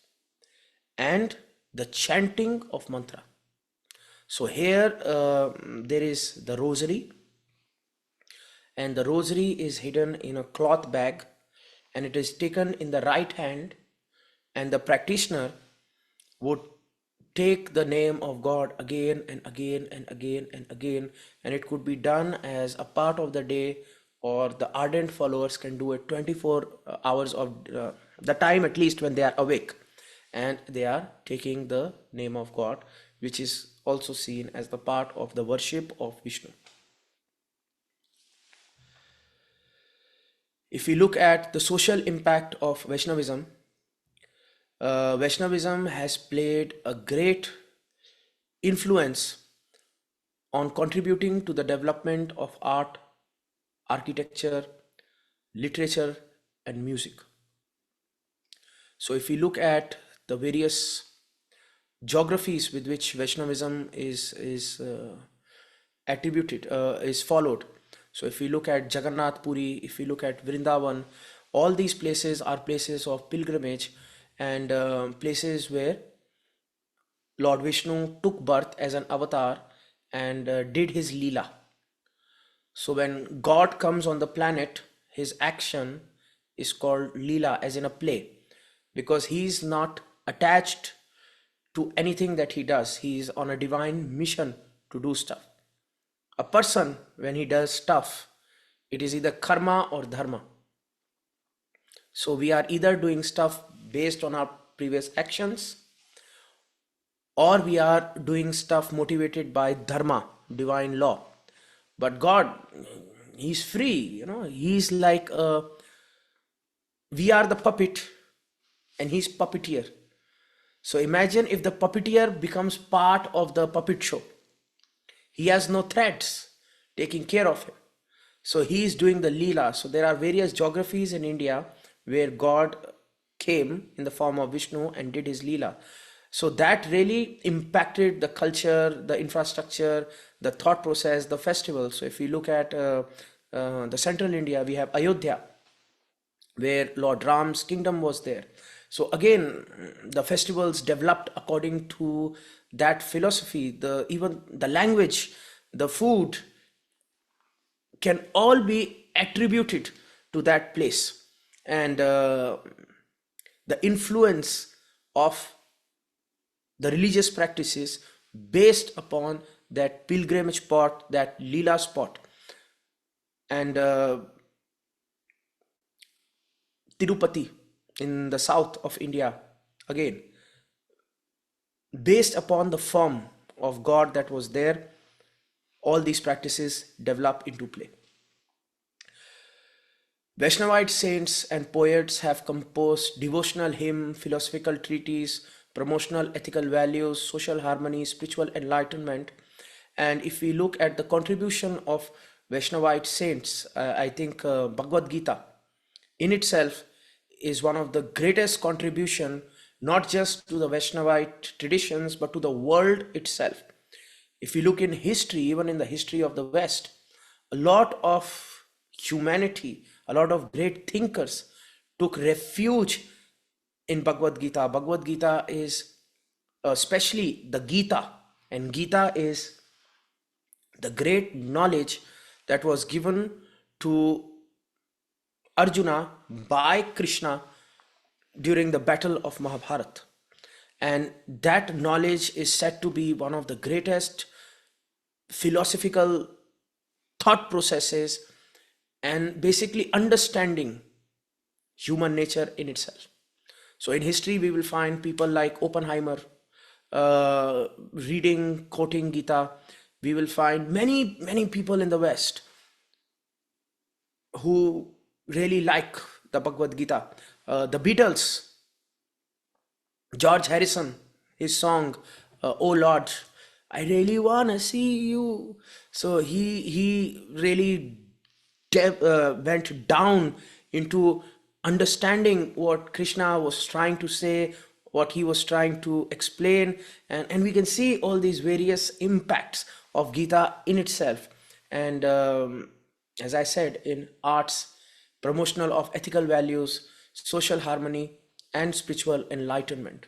and the chanting of mantra. So here there is the rosary, and the rosary is hidden in a cloth bag, and it is taken in the right hand, and the practitioner would take the name of God again and again and again and again, and it could be done as a part of the day, or the ardent followers can do it 24 hours of the time, at least when they are awake and they are taking the name of God, which is also seen as the part of the worship of Vishnu. If we look at the social impact of Vaishnavism, Vaishnavism has played a great influence on contributing to the development of art, architecture, literature, and music. So, if we look at the various geographies with which Vaishnavism is attributed, is followed. So, if we look at Jagannath Puri, if we look at Vrindavan, all these places are places of pilgrimage, and places where Lord Vishnu took birth as an avatar and did his Leela. So when God comes on the planet, his action is called Leela, as in a play, because he is not attached to anything that he does. He is on a divine mission to do stuff. A person, when he does stuff, it is either karma or dharma. So we are either doing stuff based on our previous actions, or we are doing stuff motivated by dharma, divine law. But God, he's free, he's like we are the puppet and he's puppeteer. So imagine if the puppeteer becomes part of the puppet show. He has no threats taking care of him. So he is doing the Leela. So there are various geographies in India where God came in the form of Vishnu and did his Leela. So that really impacted the culture, the infrastructure, the thought process, the festival. So if we look at the central India, we have Ayodhya, where Lord Ram's kingdom was there. So again, the festivals developed according to that philosophy. Even the language, the food can all be attributed to that place, and the influence of the religious practices based upon that pilgrimage spot, that Leela spot. And Tirupati in the south of India, again, based upon the form of God that was there, all these practices develop into play. Vaishnavite saints and poets have composed devotional hymn, philosophical treatise, promotional ethical values, social harmony, spiritual enlightenment. And if we look at the contribution of Vaishnavite saints, I think Bhagavad Gita in itself is one of the greatest contribution, not just to the Vaishnavite traditions, but to the world itself. If you look in history, even in the history of the West, a lot of humanity, a lot of great thinkers took refuge in Bhagavad Gita. Bhagavad Gita is especially the Gita, and Gita is the great knowledge that was given to Arjuna by Krishna during the battle of Mahabharata. And that knowledge is said to be one of the greatest philosophical thought processes, and basically understanding human nature in itself. So in history, we will find people like Oppenheimer reading, quoting Gita. We will find many people in the West who really like the Bhagavad Gita. The Beatles, George Harrison, his song, "Oh Lord, I really wanna see you." So he really went down into understanding what Krishna was trying to say, what he was trying to explain, and we can see all these various impacts of Gita in itself. And as I said, in arts, promotional of ethical values, social harmony, and spiritual enlightenment.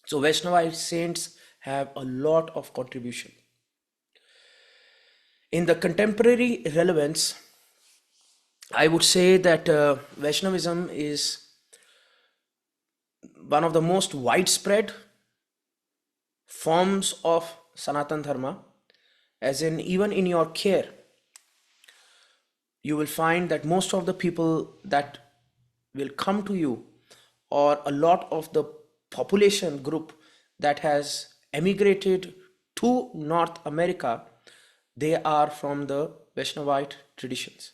So Vaishnavite saints have a lot of contribution. In the contemporary relevance, I would say that Vaishnavism is one of the most widespread forms of Sanatan Dharma, as in, even in your care, you will find that most of the people that will come to you, or a lot of the population group that has emigrated to North America, they are from the Vaishnavite traditions.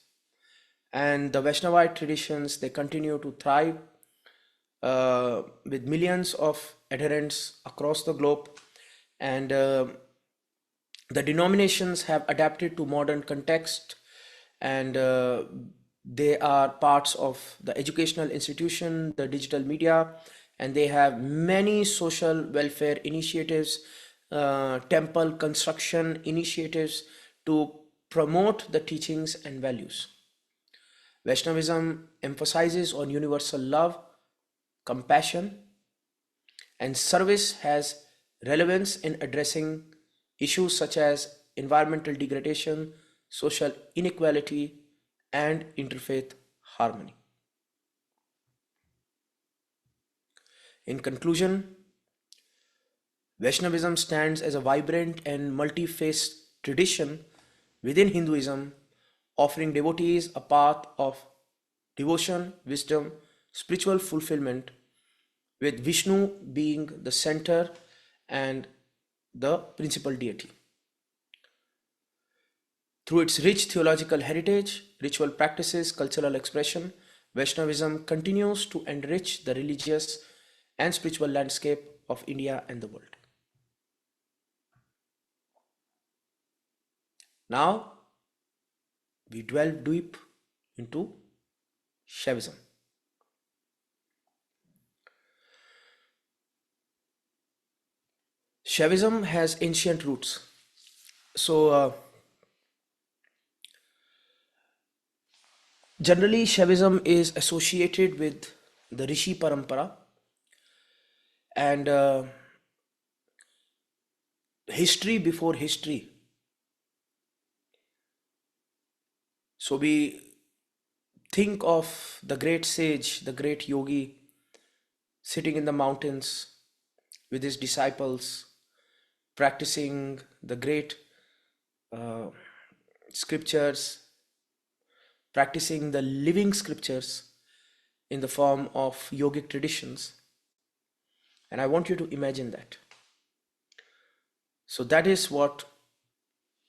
And the Vaishnavite traditions, they continue to thrive with millions of adherents across the globe. And the denominations have adapted to modern context, and they are parts of the educational institution, the digital media, and they have many social welfare initiatives, temple construction initiatives to promote the teachings and values. Vaishnavism emphasizes on universal love, compassion, and service has relevance in addressing issues such as environmental degradation, social inequality, and interfaith harmony. In conclusion, Vaishnavism stands as a vibrant and multi-faced tradition within Hinduism, offering devotees a path of devotion, wisdom, spiritual fulfillment, with Vishnu being the center and the principal deity. Through its rich theological heritage, ritual practices, cultural expression, Vaishnavism continues to enrich the religious and spiritual landscape of India and the world. Now, we delve deep into Shaivism. Shaivism has ancient roots. So, generally, Shaivism is associated with the Rishi Parampara, and history before history. So, we think of the great sage, the great yogi, sitting in the mountains with his disciples, practicing the great uh, scriptures, practicing the living scriptures in the form of yogic traditions. And I want you to imagine that. So that is what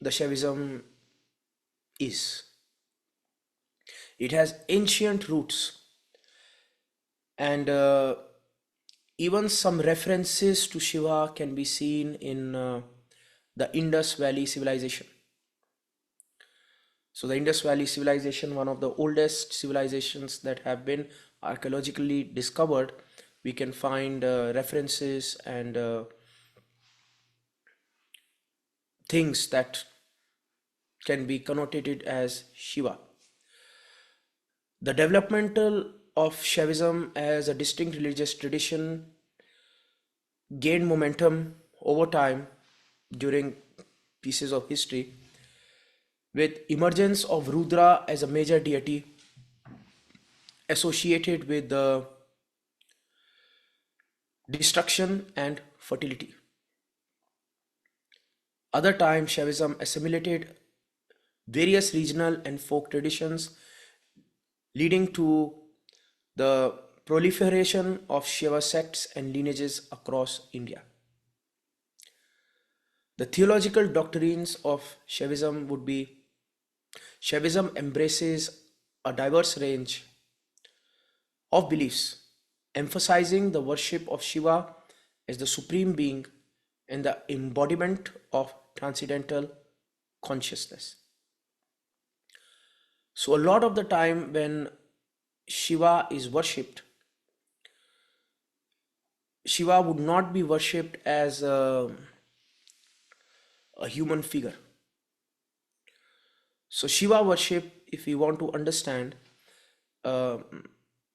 the Shaivism is. It has ancient roots, and even some references to Shiva can be seen in the Indus Valley civilization. So the Indus Valley civilization, one of the oldest civilizations that have been archaeologically discovered, we can find references and things that can be connotated as Shiva. The developmental of Shaivism as a distinct religious tradition gained momentum over time during pieces of history, with emergence of Rudra as a major deity associated with the destruction and fertility. Other times, Shaivism assimilated various regional and folk traditions, leading to the proliferation of Shiva sects and lineages across India. The theological doctrines of Shaivism would be: Shaivism embraces a diverse range of beliefs, emphasizing the worship of Shiva as the supreme being and the embodiment of transcendental consciousness. So, a lot of the time when Shiva is worshipped, Shiva would not be worshipped as a human figure. So, Shiva worship, if we want to understand, uh,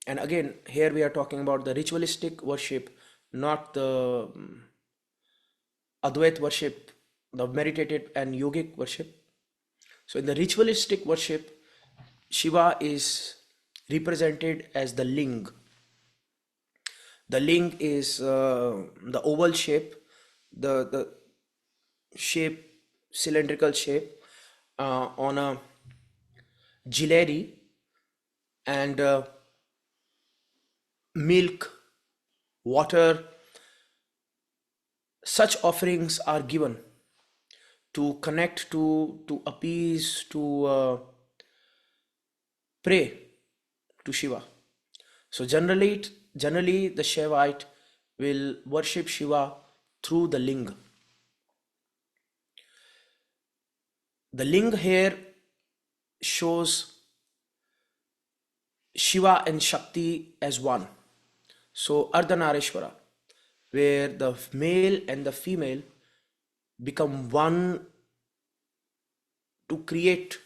and again, here we are talking about the ritualistic worship, not the Advait worship, the meditative and yogic worship. So, in the ritualistic worship, Shiva is represented as the ling. The ling is the oval shape, the shape, cylindrical shape on a jewelry, and milk, water, such offerings are given to connect, to appease, to pray to Shiva. So generally the Shaivite will worship Shiva through the ling. The ling here shows Shiva and Shakti as one. So Ardhanarishwara, where the male and the female become one to create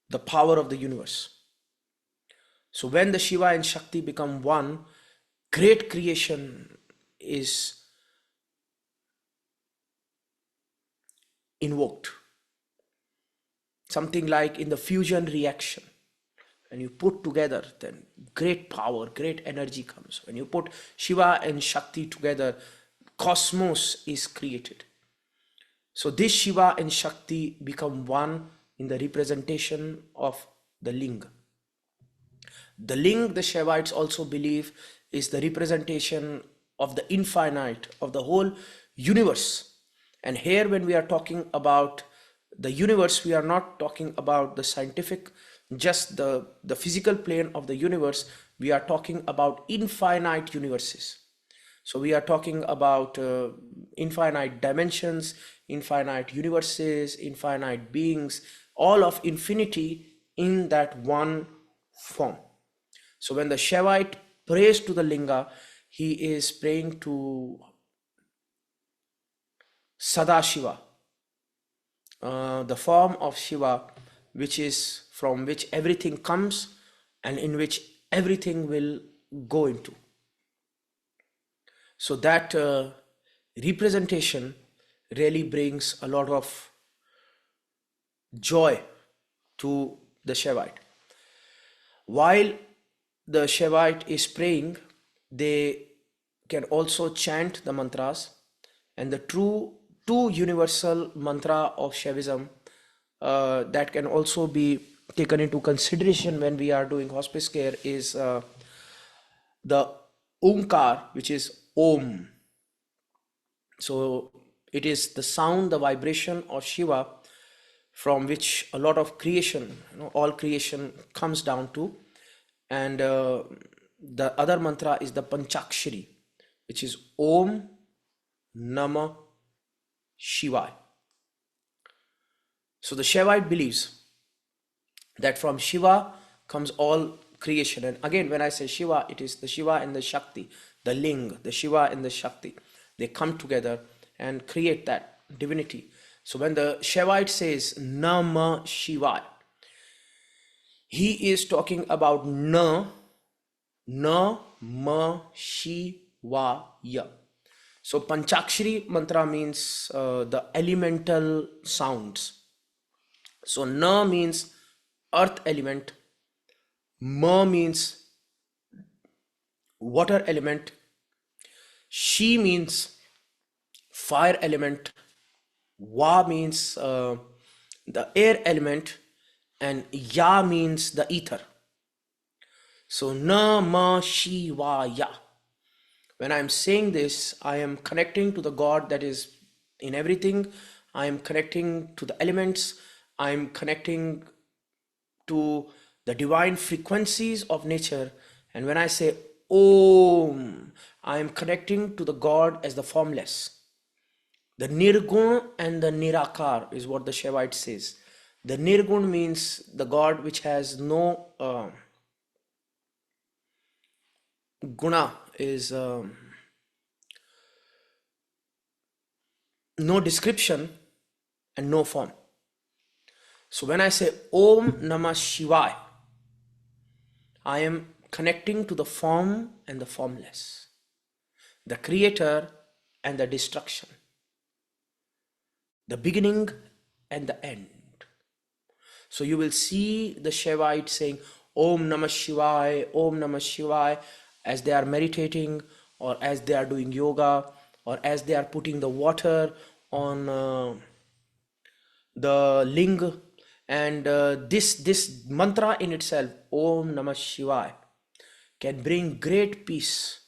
the power of the universe. So when the Shiva and Shakti become one, great creation is invoked. Something like in the fusion reaction. When you put together, then great power, great energy comes. When you put Shiva and Shakti together, cosmos is created. So this Shiva and Shakti become one in the representation of the ling. The ling, the Shaivites also believe, is the representation of the infinite, of the whole universe. And here when we are talking about the universe, we are not talking about the scientific, just the physical plane of the universe. We are talking about infinite universes. So we are talking about infinite dimensions, infinite universes, infinite beings, all of infinity in that one form. So when the Shaivite prays to the linga, he is praying to Sadashiva, the form of Shiva, which is from which everything comes and in which everything will go into. So that representation really brings a lot of joy to the Shaivite. While the Shaivite is praying, they can also chant the mantras, and the true universal mantra of Shaivism that can also be taken into consideration when we are doing hospice care is the Omkar, which is Om. So it is the sound, the vibration of Shiva from which a lot of creation, all creation comes down to. And the other mantra is the Panchakshari, which is Om Namah Shivaya. So the Shaivite believes that from Shiva comes all creation. And again, when I say Shiva, it is the Shiva and the Shakti, the Ling, the Shiva and the Shakti. They come together and create that divinity. So when the Shaivite says Namah Shivaya, he is talking about Na, Ma, Shivaya. So Panchakshari mantra means the elemental sounds. So Na means earth element, Ma means water element, Shi means fire element, Va means the air element, and Ya means the ether. So Nama Shivaya. When I'm saying this, I am connecting to the God that is in everything. I am connecting to the elements. I'm connecting to the divine frequencies of nature. And when I say Om, I am connecting to the God as the formless. The Nirgun and the Nirakar is what the Shaivite says. The Nirgun means the God which has no guna, is no description and no form. So when I say Om Namah Shivaya, I am connecting to the form and the formless, the creator and the destruction, the beginning and the end. So you will see the Shaivite saying Om Namah Shivaya, Om Namah Shivaya as they are meditating, or as they are doing yoga, or as they are putting the water on the ling. And this mantra in itself, Om Namah Shivaya, can bring great peace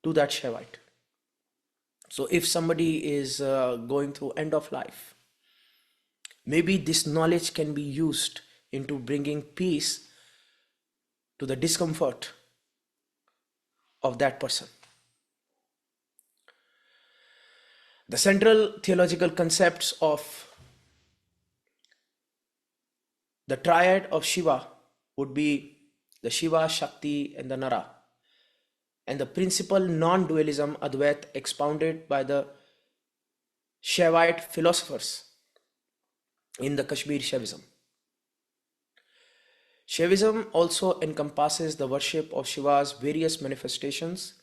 to that Shaivite. So if somebody is going through end of life, maybe this knowledge can be used into bringing peace to the discomfort of that person. The central theological concepts of the triad of Shiva would be the Shiva, Shakti, and the Nara, and the principal non-dualism Advait expounded by the Shaivite philosophers in the Kashmir Shaivism. Shaivism also encompasses the worship of Shiva's various manifestations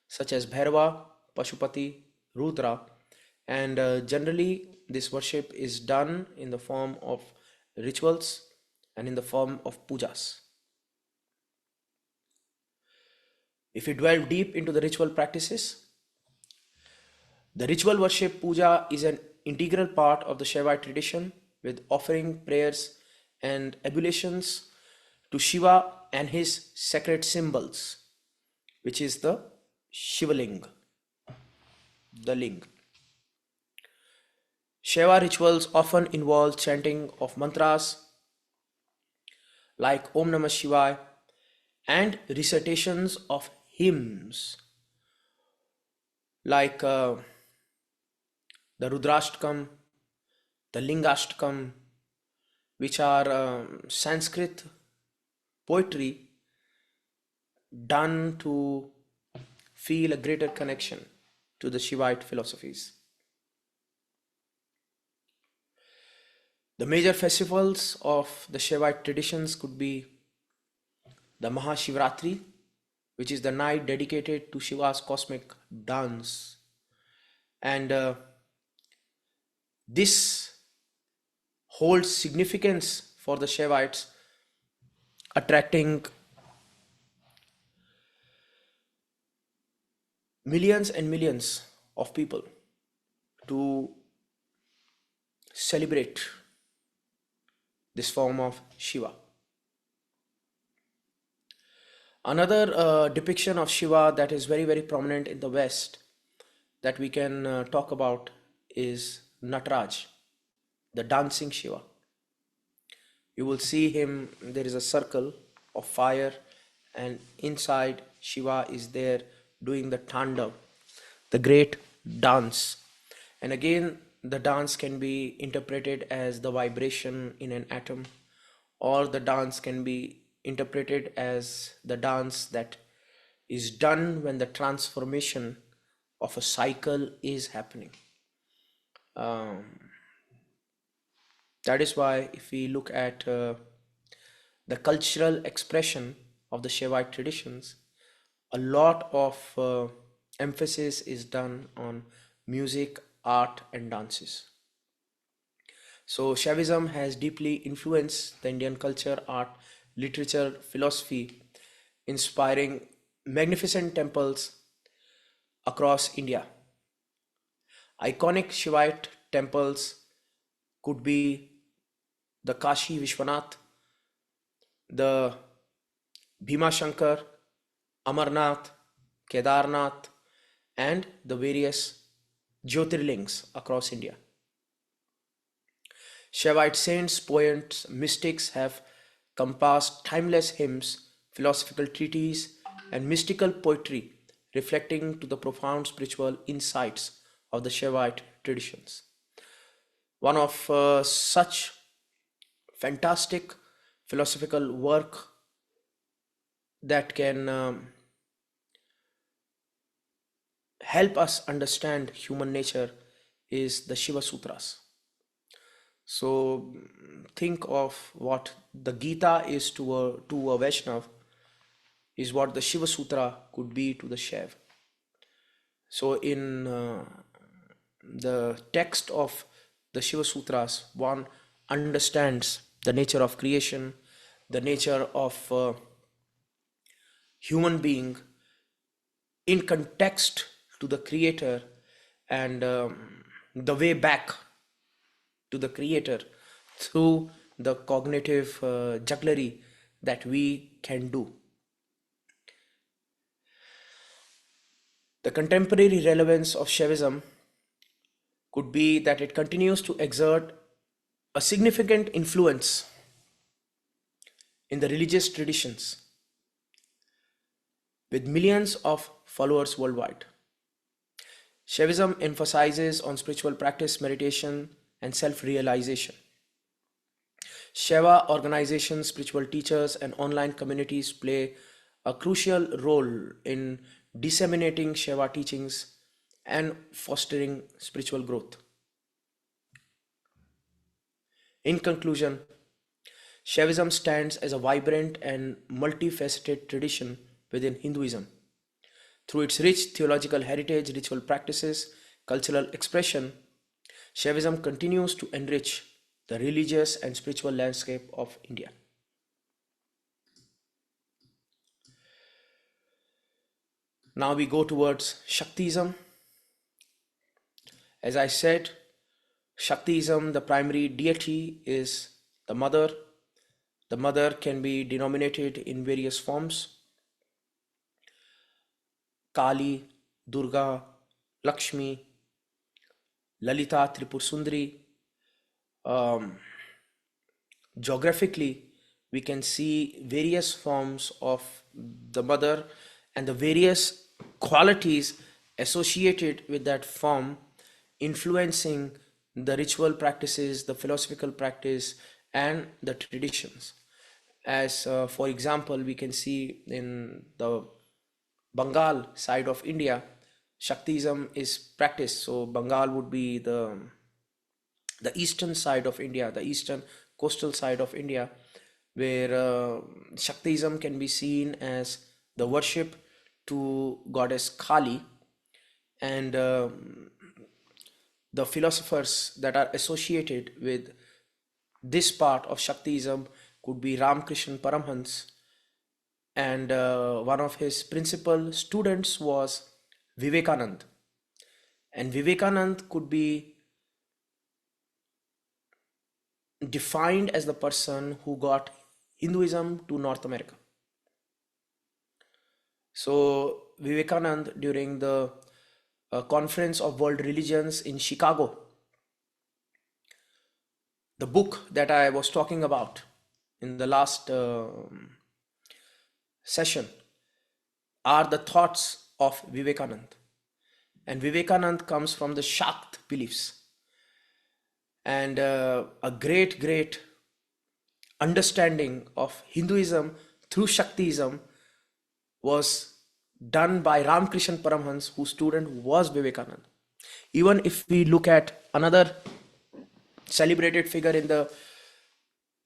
such as Bhairava, Pashupati, Rudra, and generally this worship is done in the form of rituals and in the form of pujas. If we delve deep into the ritual practices, the ritual worship puja is an integral part of the Shaivite tradition, with offering prayers and ebullitions to Shiva and his sacred symbols, which is the Shivaling, the ling. Shaiva rituals often involve chanting of mantras like Om Namah Shivaya and recitations of hymns like the Rudrashtakam, the Lingashtakam, which are Sanskrit poetry done to feel a greater connection to the Shivite philosophies. The major festivals of the Shaivite traditions could be the Mahashivratri, which is the night dedicated to Shiva's cosmic dance. And this holds significance for the Shaivites, attracting millions and millions of people to celebrate this form of Shiva. Another depiction of Shiva that is very, very prominent in the West that we can talk about is Nataraj, the dancing Shiva. You will see him, there is a circle of fire, and inside Shiva is there doing the Tandav, the great dance. And again, the dance can be interpreted as the vibration in an atom, or the dance can be interpreted as the dance that is done when the transformation of a cycle is happening. Um, that is why, if we look at the cultural expression of the Shaivite traditions, a lot of emphasis is done on music, art, and dances. So Shaivism has deeply influenced the Indian culture, art, literature, philosophy, inspiring magnificent temples across India. Iconic Shivite temples could be the Kashi Vishwanath, the Bhima Shankar, Amarnath, Kedarnath, and the various Jyotirlings across India. Shaivite saints, poets, mystics have compassed timeless hymns, philosophical treatises, and mystical poetry reflecting to the profound spiritual insights of the Shaivite traditions. One of such fantastic philosophical work that can help us understand human nature is the Shiva Sutras. So think of what the Gita is to a Vaishnav is what the Shiva Sutra could be to the Shaiv. So in the text of the Shiva Sutras, one understands the nature of creation, the nature of human being in context to the creator, and the way back to the creator through the cognitive jugglery that we can do. The contemporary relevance of Shaivism could be that it continues to exert a significant influence in the religious traditions with millions of followers worldwide. Shaivism emphasizes on spiritual practice, meditation, and self-realization. Shaiva organizations, spiritual teachers, and online communities play a crucial role in disseminating Shaiva teachings and fostering spiritual growth. In conclusion, Shaivism stands as a vibrant and multifaceted tradition within Hinduism. Through its rich theological heritage, ritual practices, cultural expression, Shaivism continues to enrich the religious and spiritual landscape of India. Now we go towards Shaktism. As I said, Shaktism, the primary deity is the mother. The mother can be denominated in various forms: Kali, Durga, Lakshmi, Lalita, Tripur Sundari. Geographically, we can see various forms of the mother and the various qualities associated with that form influencing the ritual practices, the philosophical practice, and the traditions. As for example, we can see in the Bengal side of India, Shaktism is practiced. So Bengal would be the eastern side of India, the eastern coastal side of India, where Shaktism can be seen as the worship to goddess Kali, and the philosophers that are associated with this part of Shaktism could be Ramakrishna Paramhans, and one of his principal students was Vivekanand. And Vivekanand could be defined as the person who got Hinduism to North America. So Vivekanand, during the Conference of World Religions in Chicago, the book that I was talking about in the last session are the thoughts of Vivekanand. And Vivekanand comes from the Shakt beliefs. And a great understanding of Hinduism through Shaktism was done by Ramakrishna Paramhans, whose student was Vivekananda. Even if we look at another celebrated figure in the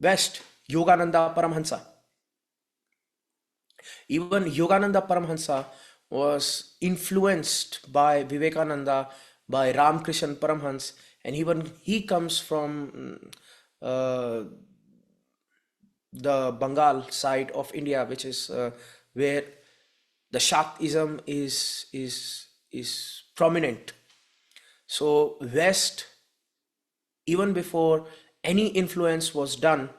West, Yogananda Paramhansa. Even Yogananda Paramhansa was influenced by Vivekananda, by Ramakrishna Paramhans, and even he comes from the Bengal side of India, which is where the Shaktism is prominent. So West, even before any influence was done,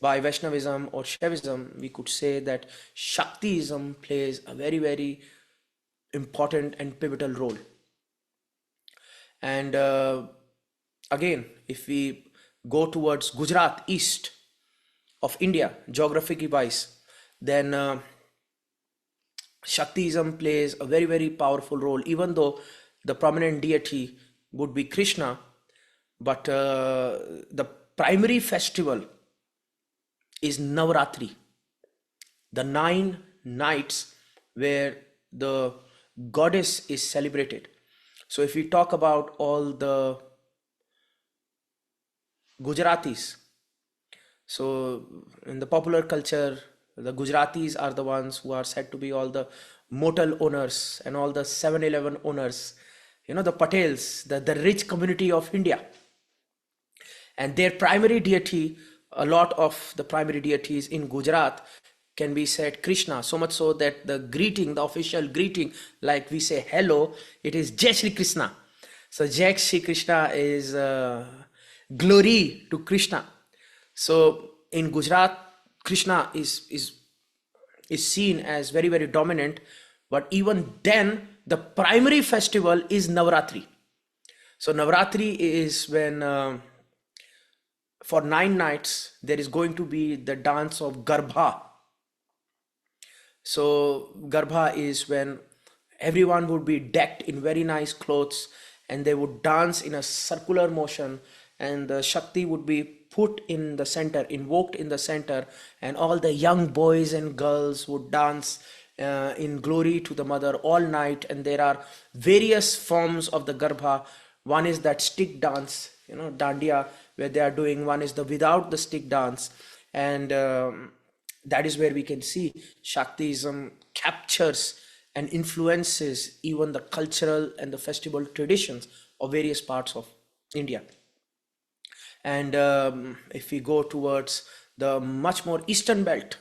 by Vaishnavism or Shaivism, we could say that Shaktiism plays a very, very important and pivotal role. And again, if we go towards Gujarat, east of India, geographically wise, then Shaktiism plays a very, very powerful role, even though the prominent deity would be Krishna, but the primary festival is Navratri, the 9 nights where the goddess is celebrated. So, if we talk about all the Gujaratis, so in the popular culture, the Gujaratis are the ones who are said to be all the motel owners and all the 7-Eleven owners, the Patels, the rich community of India. And their primary deity, a lot of the primary deities in Gujarat can be said Krishna, so much so that the greeting, the official greeting, like we say hello, it is Jai Shri Krishna. So Jai Shri Krishna is glory to Krishna. So in Gujarat, Krishna is seen as very, very dominant, but even then the primary festival is Navratri. So Navratri is when for 9 nights there is going to be the dance of Garbha. So Garbha is when everyone would be decked in very nice clothes and they would dance in a circular motion, and the Shakti would be put in the center, invoked in the center, and all the young boys and girls would dance in glory to the mother all night. And there are various forms of the Garbha. One is that stick dance, dandiya, where they are doing. One is the without the stick dance, and that is where we can see Shaktiism captures and influences even the cultural and the festival traditions of various parts of India. And if we go towards the much more eastern belt,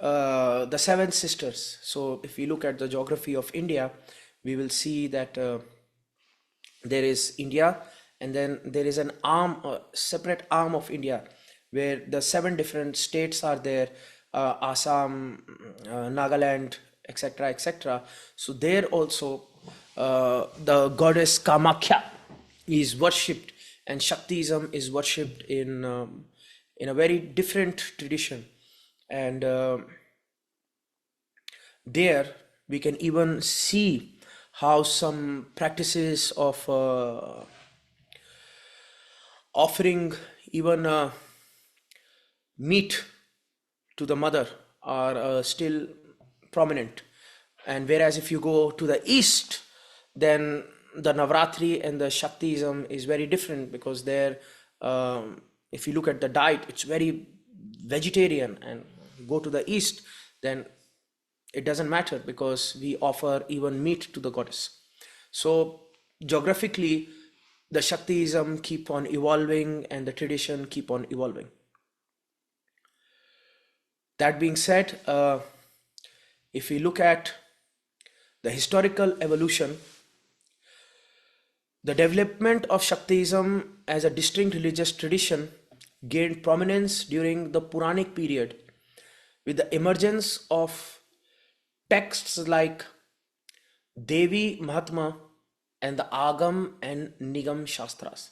the seven sisters. So if we look at the geography of India, we will see that there is India, and then there is an arm, a separate arm of India, where the 7 different states are there, Assam, Nagaland, etc., etc. So there also the goddess Kamakhya is worshipped, and Shaktiism is worshipped in a very different tradition. And there we can even see how some practices of offering even meat to the mother are still prominent. And whereas if you go to the east, then the Navratri and the Shaktiism is very different, because there, if you look at the diet, it's very vegetarian. And you go to the east, then it doesn't matter, because we offer even meat to the goddess. So geographically, the Shaktiism keep on evolving and the tradition keep on evolving. That being said, if we look at the historical evolution, the development of Shaktiism as a distinct religious tradition gained prominence during the Puranic period, with the emergence of texts like Devi Mahatma and the Agam and Nigam Shastras.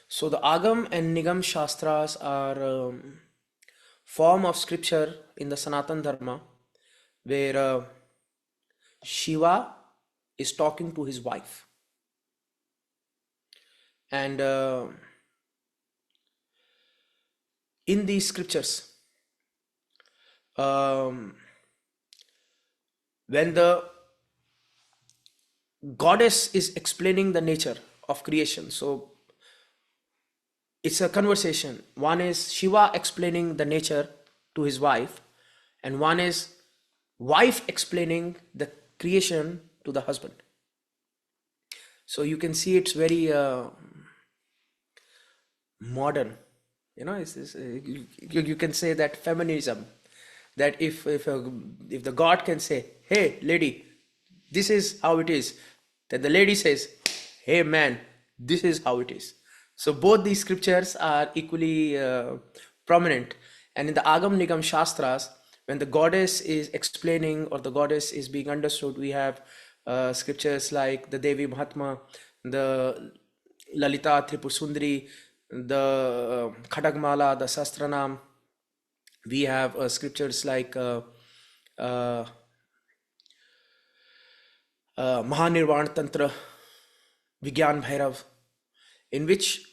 So the Agam and Nigam Shastras are form of scripture in the Sanatan Dharma, where Shiva is talking to his wife. And in these scriptures, when the goddess is explaining the nature of creation, so it's a conversation. One is Shiva explaining the nature to his wife, and one is wife explaining the creation to the husband. So you can see it's very modern. You can say that feminism, that if the God can say, hey lady, this is how it is, then the lady says, hey man, this is how it is. So both these scriptures are equally prominent. And in the Agam Nigam Shastras, when the goddess is explaining or the goddess is being understood, we have scriptures like the Devi Mahatma, the Lalita Tripur Sundari, the Khatagmala, the Sastranam. We have scriptures like uh, Mahanirvan Tantra, Vigyan Bhairav, in which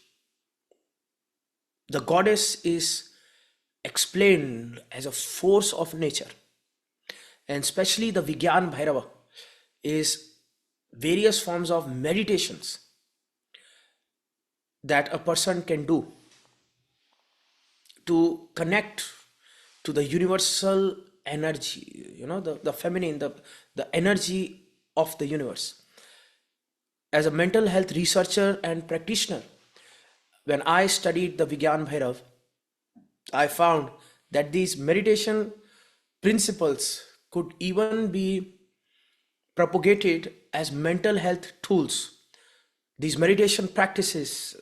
the goddess is explained as a force of nature, and especially the Vigyan Bhairava is various forms of meditations that a person can do to connect to the universal energy, the feminine, the energy of the universe. As a mental health researcher and practitioner, when I studied the Vigyan Bhairav, I found that these meditation principles could even be propagated as mental health tools. These meditation practices,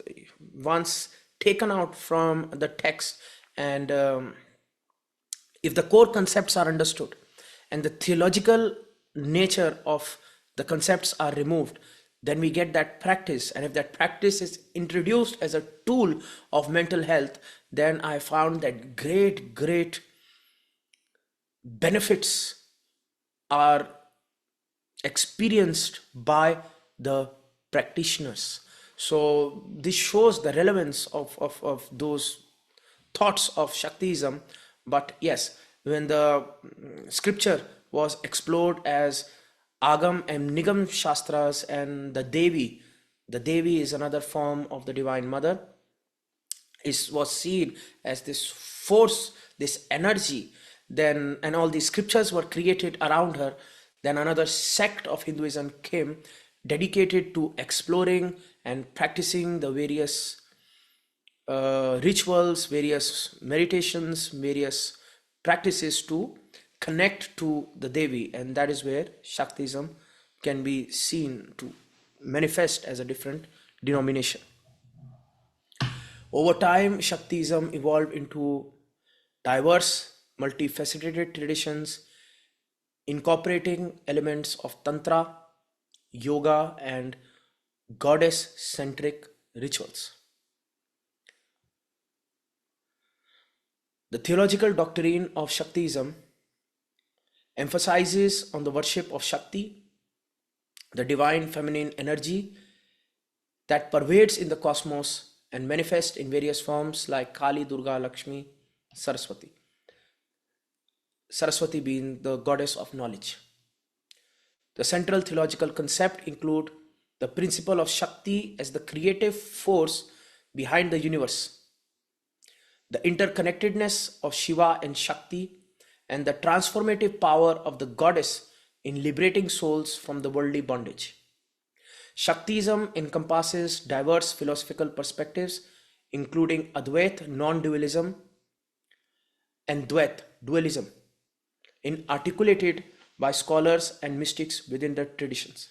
once taken out from the text, and if the core concepts are understood and the theological nature of the concepts are removed, then we get that practice. And if that practice is introduced as a tool of mental health, then I found that great benefits are experienced by the practitioners. So this shows the relevance of those thoughts of Shaktism. But yes, when the scripture was explored as Agam and Nigam Shastras, and the Devi is another form of the Divine Mother, was seen as this force, this energy, then, and all these scriptures were created around her. Then another sect of Hinduism came, dedicated to exploring and practicing the various rituals, various meditations, various practices to connect to the Devi, and that is where Shaktism can be seen to manifest as a different denomination. Over time, Shaktism evolved into diverse, multifaceted traditions incorporating elements of Tantra, yoga, and goddess centric rituals. The theological doctrine of Shaktism emphasizes on the worship of Shakti, the divine feminine energy that pervades in the cosmos and manifests in various forms like Kali, Durga, Lakshmi, Saraswati. Saraswati being the goddess of knowledge. The central theological concept include the principle of Shakti as the creative force behind the universe, the interconnectedness of Shiva and Shakti, and the transformative power of the goddess in liberating souls from the worldly bondage. Shaktism encompasses diverse philosophical perspectives, including Advait, non-dualism, and Dvait, dualism, in articulated by scholars and mystics within the traditions.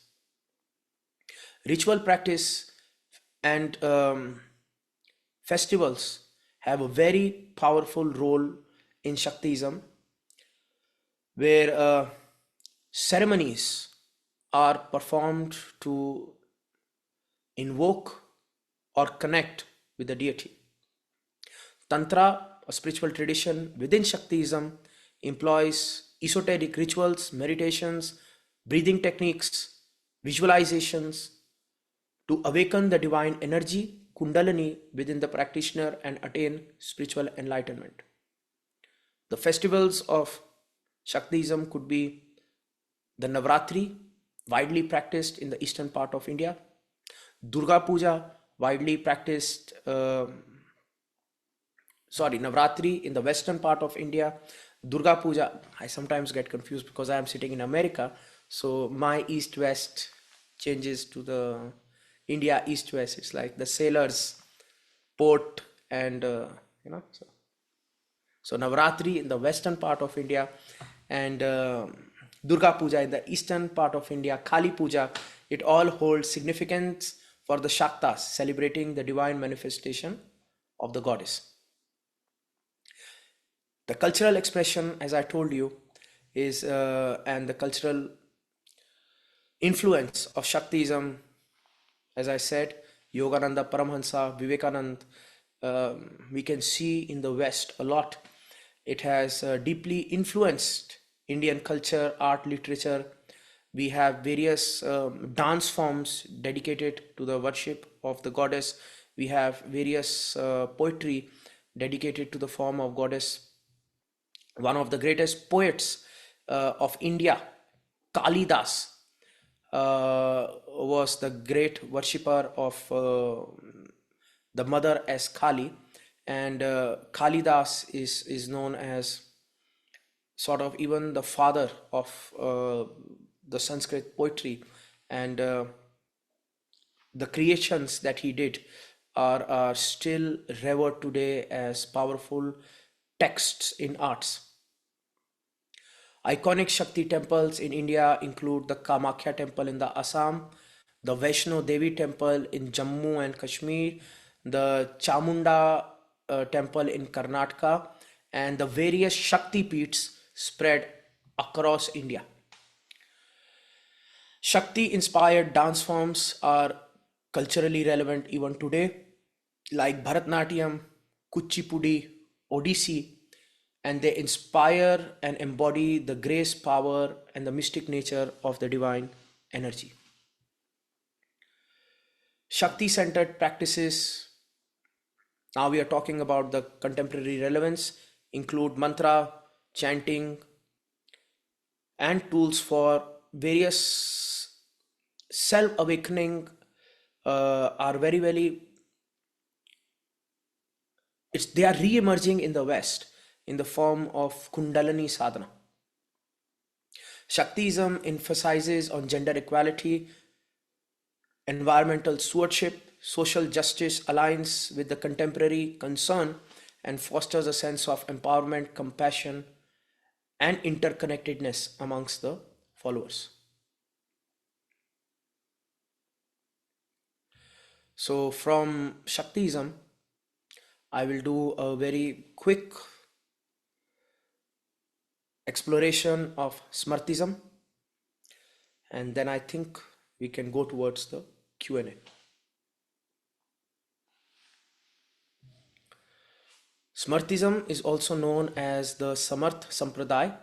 Ritual practice and festivals have a very powerful role in Shaktism, where ceremonies are performed to invoke or connect with the deity. Tantra, a spiritual tradition within Shaktism, employs esoteric rituals, meditations, breathing techniques, visualizations to awaken the divine energy, Kundalini, within the practitioner and attain spiritual enlightenment. The festivals of Shaktism could be the Navratri, widely practiced in the eastern part of India, Durga Puja, widely practiced, Navratri in the western part of India, Durga Puja, I sometimes get confused because I am sitting in America, so my east-west changes to the India east-west. It's like the sailors, port, and so Navratri in the western part of India, and Durga Puja in the eastern part of India, Kali Puja, it all holds significance for the Shaktas, celebrating the divine manifestation of the goddess. The cultural expression, as I told you, is and the cultural influence of Shaktism, as I said, Yogananda, Paramhansa, Vivekanand, we can see in the West a lot. It has deeply influenced Indian culture, art, literature. We have various dance forms dedicated to the worship of the goddess. We have various poetry dedicated to the form of goddess. One of the greatest poets of India, Kalidas, was the great worshipper of the mother as Kali, and Kalidas is known as sort of even the father of the Sanskrit poetry, and the creations that he did are still revered today as powerful texts in arts. Iconic Shakti temples in India include the Kamakhya temple in the Assam, the Vaishno Devi temple in Jammu and Kashmir, the Chamunda temple in Karnataka, and the various Shakti peeths spread across India. Shakti inspired dance forms are culturally relevant even today, like Bharatnatyam, Kuchipudi, Odissi, and they inspire and embody the grace, power, and the mystic nature of the divine energy. Shakti centered practices, now we are talking about the contemporary relevance, include mantra, chanting, and tools for various self awakening are they are re-emerging in the West in the form of Kundalini sadhana. Shaktism emphasizes on gender equality, environmental stewardship, social justice, aligns with the contemporary concern, and fosters a sense of empowerment, compassion, and interconnectedness amongst the followers. So, from Shaktism, I will do a very quick exploration of Smartism, and then I think we can go towards the Q&A. Smartism is also known as the Samarth Sampradaya.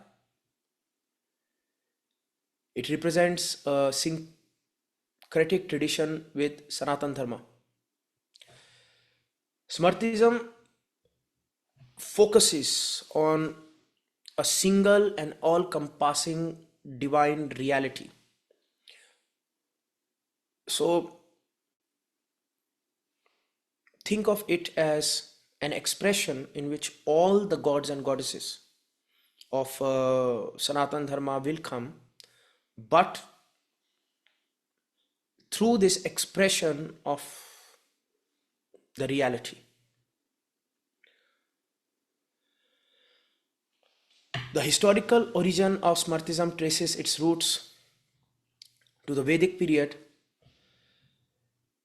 It represents a syncretic tradition with Sanatan Dharma. Smartism focuses on a single and all-compassing divine reality. So think of it as an expression in which all the gods and goddesses of Sanatan Dharma will come, but through this expression of the reality. The historical origin of Smartism traces its roots to the Vedic period,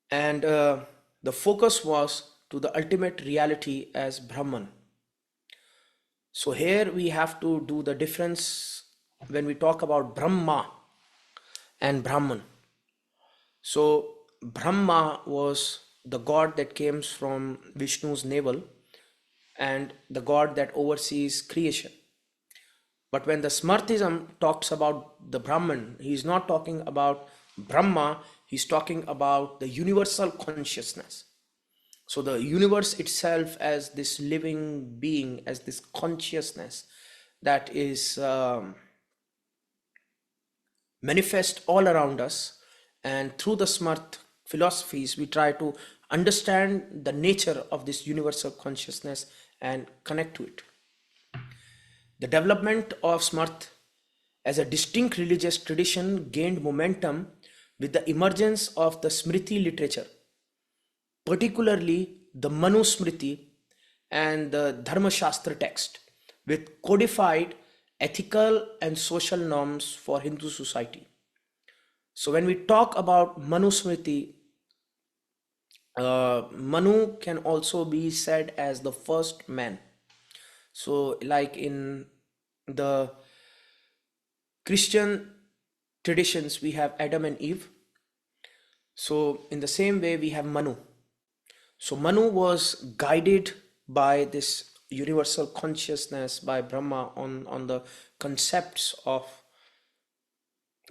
and the focus was to the ultimate reality as Brahman. So here we have to do the difference when we talk about Brahma and Brahman. So Brahma was the god that came from Vishnu's navel and the god that oversees creation. But when the Smartism talks about the Brahman, he is not talking about Brahma, he's talking about the universal consciousness. So the universe itself as this living being, as this consciousness that is manifest all around us. And through the Smart philosophies, we try to understand the nature of this universal consciousness and connect to it. The development of Smart as a distinct religious tradition gained momentum with the emergence of the Smriti literature, particularly the Manu Smriti and the Dharma Shastra text, with codified ethical and social norms for Hindu society. So when we talk about Manu Smriti, Manu can also be said as the first man. So, like in the Christian traditions, we have Adam and Eve. So, in the same way, we have Manu. So, Manu was guided by this universal consciousness by Brahma on the concepts of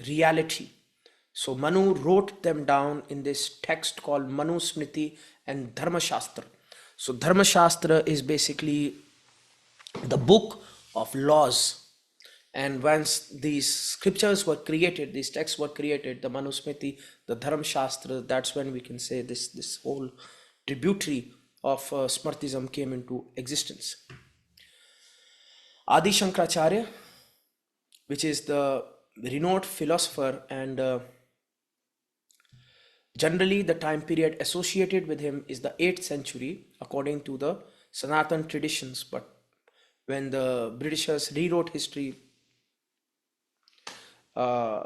reality. So, Manu wrote them down in this text called Manu Smriti and Dharma Shastra. So, Dharma Shastra is basically the book of laws. And once these scriptures were created, these texts were created, the Manusmriti, the Dharma Shastra, that's when we can say this whole tributary of Smartism came into existence. Adi Shankaracharya, which is the renowned philosopher, and generally the time period associated with him is the 8th century according to the Sanatan traditions. But when the Britishers rewrote history, there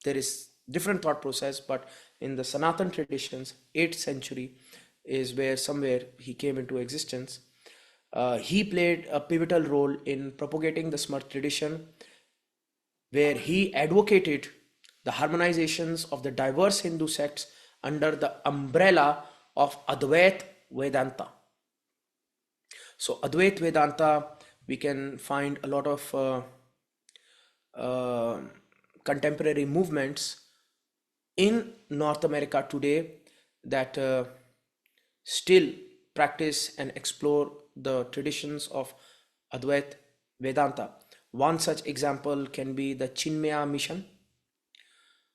is different thought process, but in the Sanatan traditions, 8th century is where somewhere he came into existence. He played a pivotal role in propagating the Smart tradition, where he advocated the harmonizations of the diverse Hindu sects under the umbrella of Advait Vedanta. So Advait Vedanta, we can find a lot of contemporary movements in North America today that still practice and explore the traditions of Advait Vedanta. One such example can be the Chinmaya mission.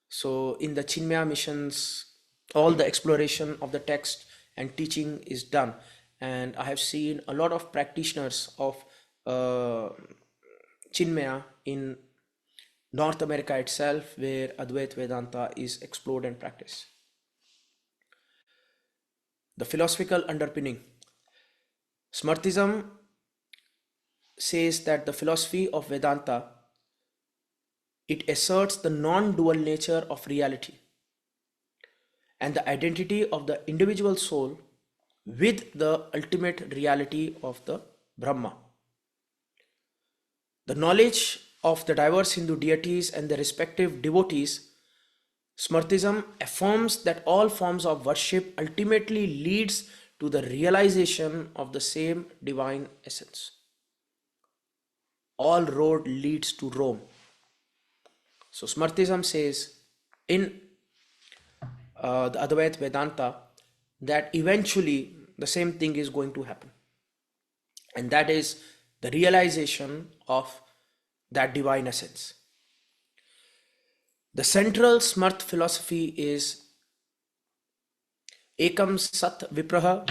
So in the Chinmaya missions, all the exploration of the text and teaching is done. And I have seen a lot of practitioners of Chinmaya in North America itself, where Advait Vedanta is explored and practiced. The philosophical underpinning. Smartism says that the philosophy of Vedanta, it asserts the non-dual nature of reality and the identity of the individual soul with the ultimate reality of the Brahma. The knowledge of the diverse Hindu deities and their respective devotees, Smartism affirms that all forms of worship ultimately leads to the realization of the same divine essence. All road leads to Rome. So Smartism says in the Advait Vedanta that eventually the same thing is going to happen, and that is the realization of that divine essence. The central Smart philosophy is Ekam Sat Vipraha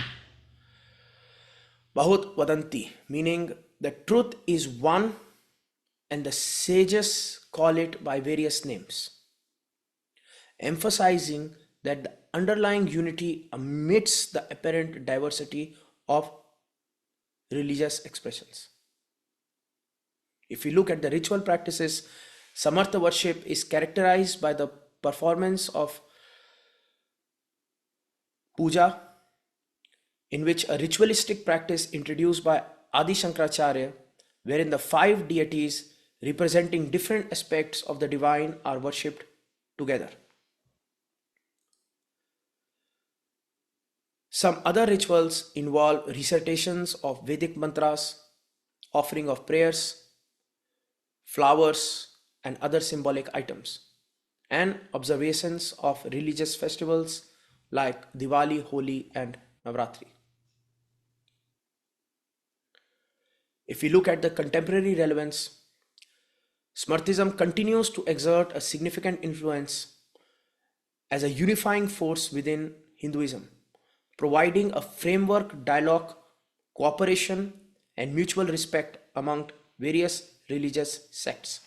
Bahut Vadanti, meaning the truth is one and the sages call it by various names, emphasizing that the underlying unity amidst the apparent diversity of religious expressions. If we look at the ritual practices, Samartha worship is characterized by the performance of puja, in which a ritualistic practice introduced by Adi Shankaracharya, wherein the 5 deities representing different aspects of the divine are worshipped together. Some other rituals involve recitations of Vedic mantras, offering of prayers, flowers, and other symbolic items, and observations of religious festivals like Diwali, Holi, and Navratri. If we look at the contemporary relevance, Smartism continues to exert a significant influence as a unifying force within Hinduism, providing a framework, dialogue, cooperation, and mutual respect among various religious sects.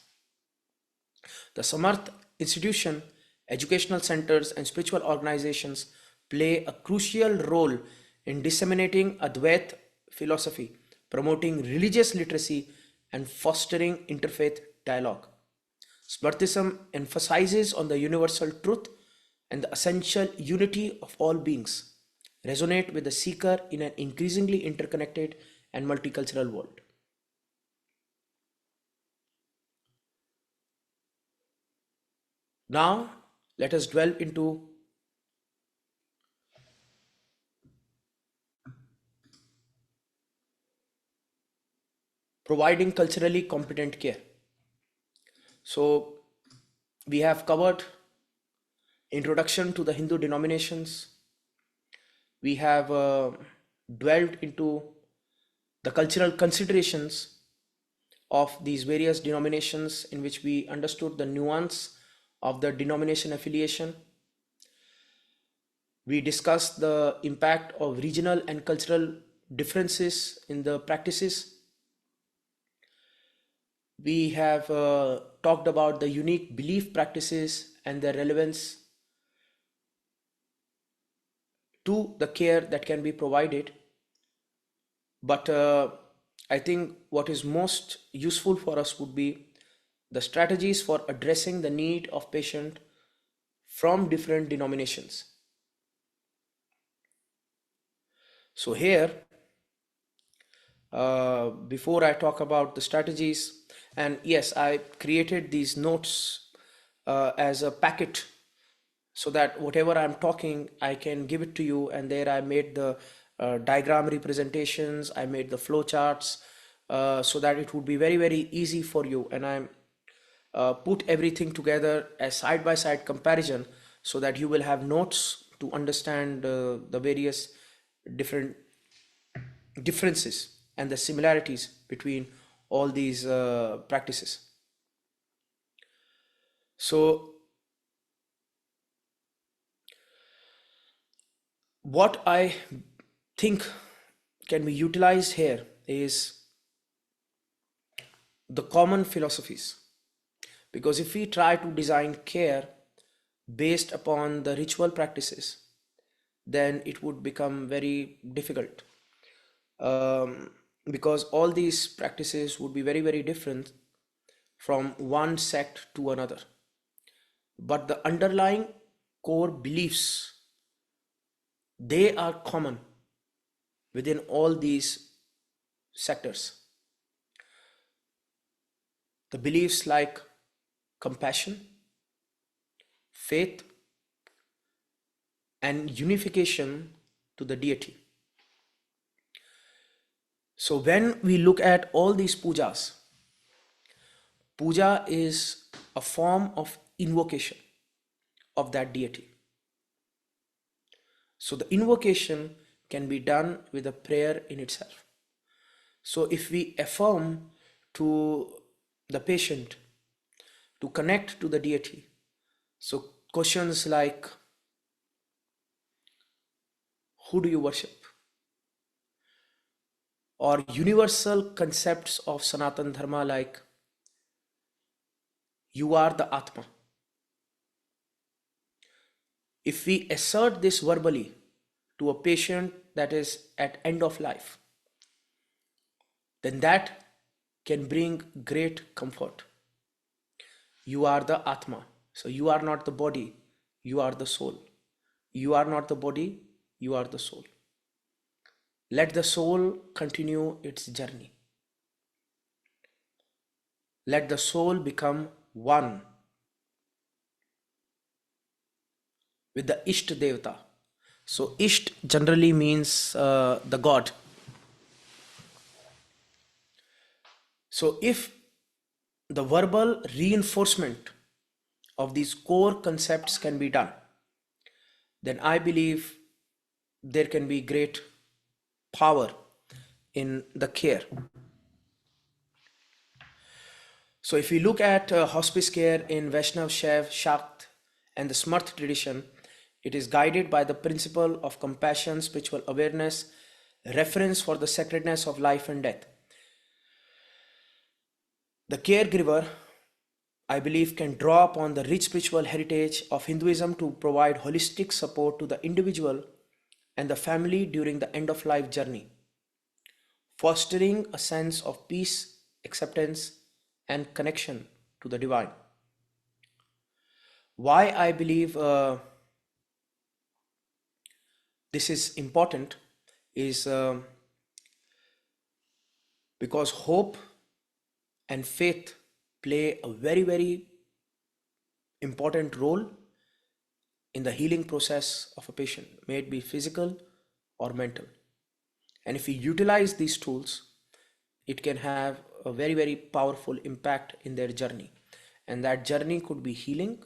The Samarth institution, educational centers, and spiritual organizations play a crucial role in disseminating Advait philosophy, promoting religious literacy, and fostering interfaith dialogue. Smartism emphasizes on the universal truth and the essential unity of all beings resonate with the seeker in an increasingly interconnected and multicultural world. Now, let us delve into providing culturally competent care. So, we have covered introduction to the Hindu denominations. We have dwelled into the cultural considerations of these various denominations, in which we understood the nuance of the denomination affiliation. We discussed the impact of regional and cultural differences in the practices. We have talked about the unique belief practices and their relevance to the care that can be provided. But I think what is most useful for us would be the strategies for addressing the need of patient from different denominations. So here, before I talk about the strategies, and yes, I created these notes as a packet so that whatever I'm talking, I can give it to you. And there I made the diagram representations, I made the flow charts so that it would be very, very easy for you. And I'm put everything together as side by side comparison so that you will have notes to understand the various different differences and the similarities between all these practices. So what I think can be utilized here is the common philosophies, because if we try to design care based upon the ritual practices, then it would become very difficult, um, because all these practices would be very, very different from one sect to another, but the underlying core beliefs, they are common within all these sectors. The beliefs like compassion, faith, and unification to the deity. So when we look at all these pujas, puja is a form of invocation of that deity. So the invocation can be done with a prayer in itself. So if we affirm to the patient to connect to the deity, so questions like, who do you worship? Or universal concepts of Sanatan Dharma like, you are the Atma. If we assert this verbally to a patient that is at end of life, then that can bring great comfort. You are the Atma. So you are not the body, you are the soul. You are not the body, you are the soul. Let the soul continue its journey. Let the soul become one with the Isht Devata. So Isht generally means the God. So if the verbal reinforcement of these core concepts can be done, then I believe there can be great power in the care. So if we look at hospice care in Vaishnav, Shaiv, Shakt and the Smarth tradition, it is guided by the principle of compassion, spiritual awareness, reference for the sacredness of life and death. The caregiver, I believe, can draw upon the rich spiritual heritage of Hinduism to provide holistic support to the individual and the family during the end of life journey, fostering a sense of peace, acceptance, and connection to the divine. Why I believe this is important is because hope and faith play a very, very important role in the healing process of a patient, may it be physical or mental. And if we utilize these tools, it can have a very, very powerful impact in their journey. And that journey could be healing,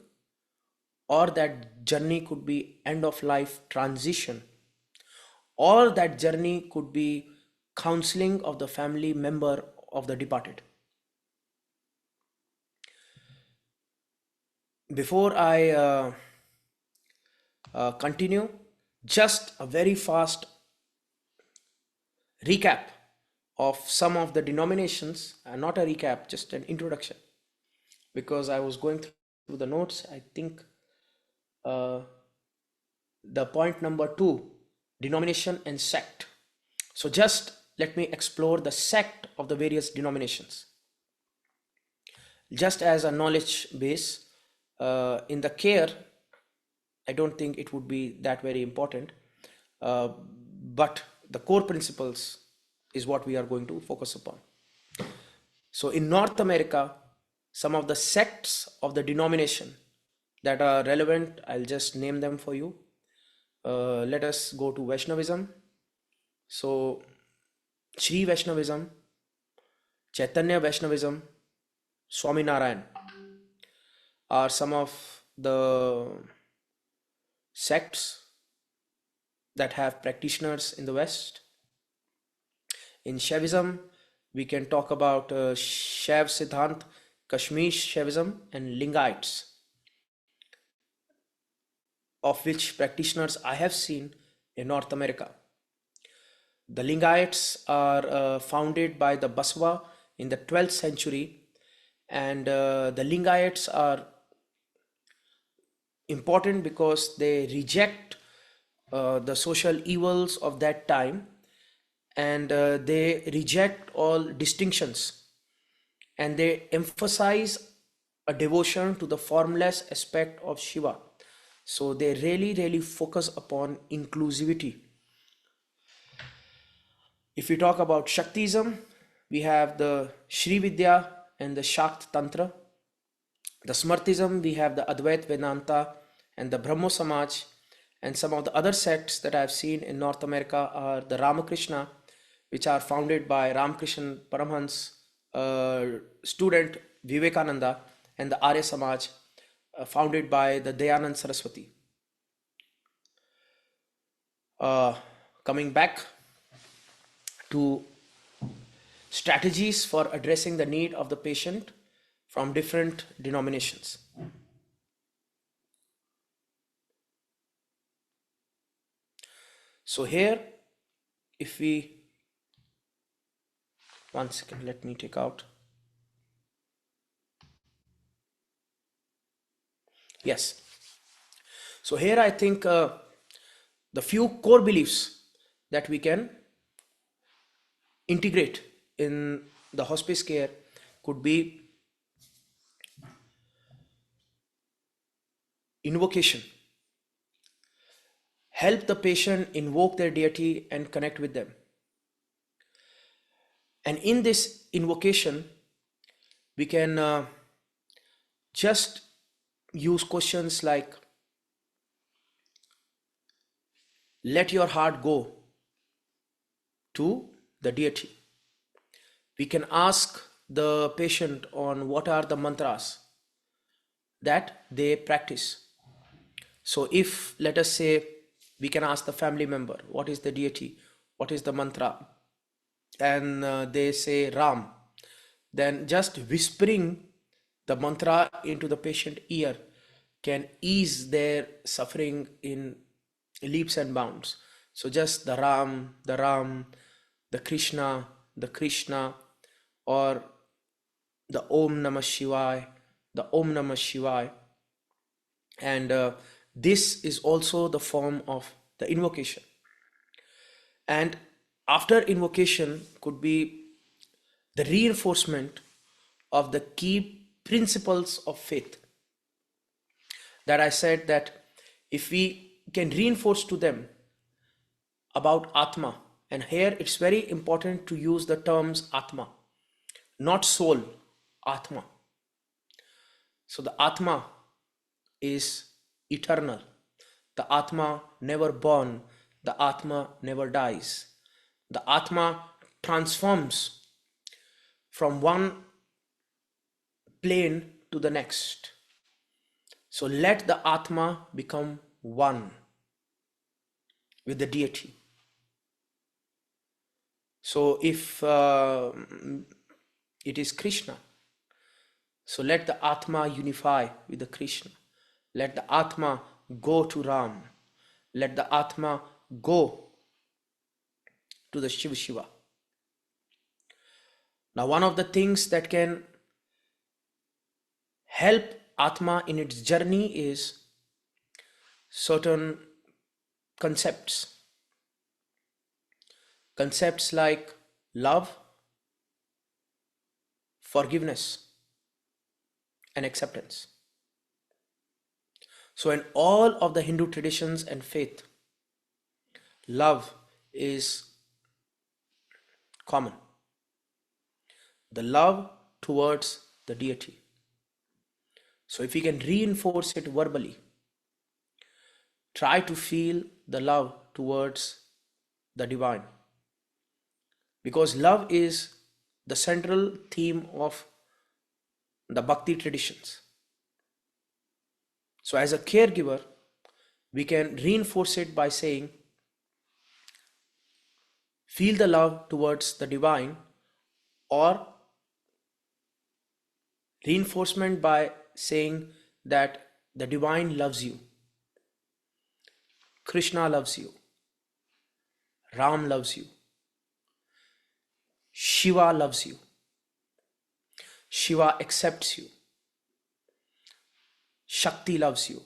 or that journey could be end of life transition, or that journey could be counseling of the family member of the departed. Before I continue, just a very fast recap of some of the denominations, not a recap, just an introduction, because I was going through the notes. I think uh, the point number 2, denomination and sect. So just let me explore the sect of the various denominations just as a knowledge base. In the care, I don't think it would be that very important, uh, but the core principles is what we are going to focus upon. So in North America, some of the sects of the denomination that are relevant, I'll just name them for you. Let us go to Vaishnavism. So Shri Vaishnavism, Chaitanya Vaishnavism, Swaminarayan are some of the sects that have practitioners in the West. In Shaivism, we can talk about Shaiv Siddhant, Kashmir Shaivism, and Lingaites, of which practitioners I have seen in North America. The Lingaites are founded by the Baswa in the 12th century, and the Lingaites are important because they reject the social evils of that time, and they reject all distinctions, and they emphasize a devotion to the formless aspect of Shiva. So they really, really focus upon inclusivity. If we talk about Shaktism, we have the Shri Vidya and the Shakt Tantra. The Smartism, we have the Advait Vedanta and the Brahmo Samaj. And some of the other sects that I've seen in North America are the Ramakrishna, which are founded by Ramakrishna Paramhans, student Vivekananda, and the Arya Samaj, founded by the Dayanand Saraswati. Coming back to strategies for addressing the need of the patient from different denominations. So here, if we, one second, let me take out. Yes. So here I think the few core beliefs that we can integrate in the hospice care could be invocation. Help the patient invoke their deity and connect with them. And in this invocation, we can just use questions like, let your heart go to the deity. We can ask the patient on what are the mantras that they practice. So if, let us say, we can ask the family member, what is the deity, what is the mantra, and they say Ram, then just whispering the mantra into the patient ear can ease their suffering in leaps and bounds. So just the Ram, the Krishna, or the Om Namah Shivaya, the Om Namah Shivaya. And this is also the form of the invocation. And after invocation could be the reinforcement of the key principles of faith that I said, that if we can reinforce to them about Atma. And here it's very important to use the terms Atma, not soul, Atma. So the Atma is eternal. The Atma never born. The Atma never dies. The Atma transforms from one plane to the next. So let the Atma become one with the deity. So if it is Krishna, so let the Atma unify with the Krishna. Let the Atma go to Ram. Let the Atma go to the Shiva Shiva. Now, one of the things that can help Atma in its journey is certain concepts. Concepts like love, forgiveness, and acceptance. So in all of the Hindu traditions and faith, love is common. The love towards the deity. So if we can reinforce it verbally, try to feel the love towards the divine. Because love is the central theme of the Bhakti traditions. So as a caregiver, we can reinforce it by saying, feel the love towards the divine, or reinforcement by saying that the divine loves you, Krishna loves you, Ram loves you, Shiva loves you, Shiva accepts you, Shakti loves you.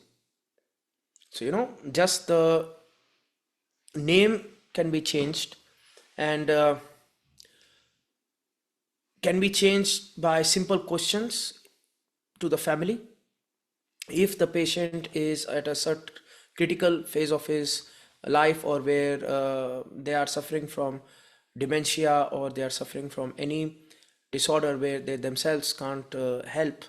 So, just the name can be changed, and can be changed by simple questions to the family. If the patient is at a certain critical phase of his life, or where they are suffering from dementia, or they are suffering from any disorder where they themselves can't help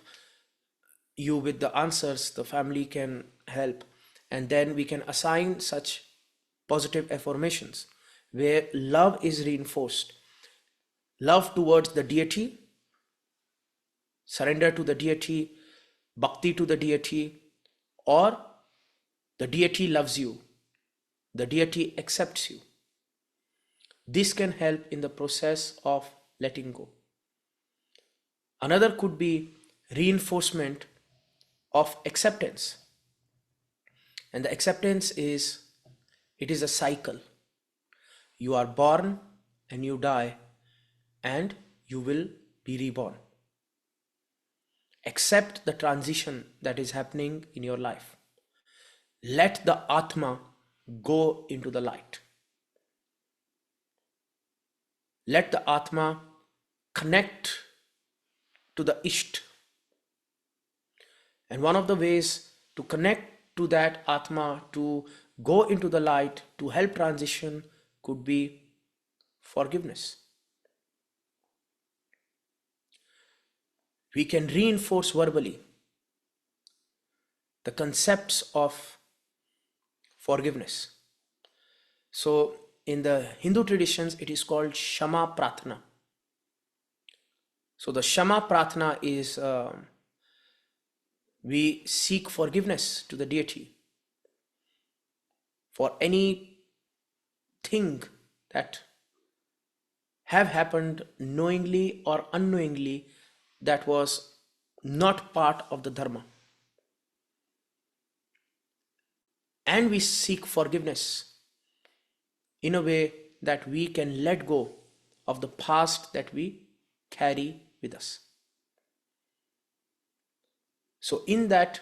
you with the answers, the family can help. And then we can assign such positive affirmations where love is reinforced. Love towards the deity, surrender to the deity, bhakti to the deity, or the deity loves you, the deity accepts you. This can help in the process of letting go. Another could be reinforcement of acceptance. And the acceptance is, it is a cycle. You are born and you die, and you will be reborn. Accept the transition that is happening in your life. Let the Atma go into the light. Let the Atma connect to the Isht. And one of the ways to connect to that Atma, to go into the light, to help transition, could be forgiveness. We can reinforce verbally the concepts of forgiveness. So in the Hindu traditions, it is called Shama Pratna. So the Shama Pratna is we seek forgiveness to the deity for any thing that have happened knowingly or unknowingly that was not part of the dharma. And we seek forgiveness in a way that we can let go of the past that we carry with us. So in that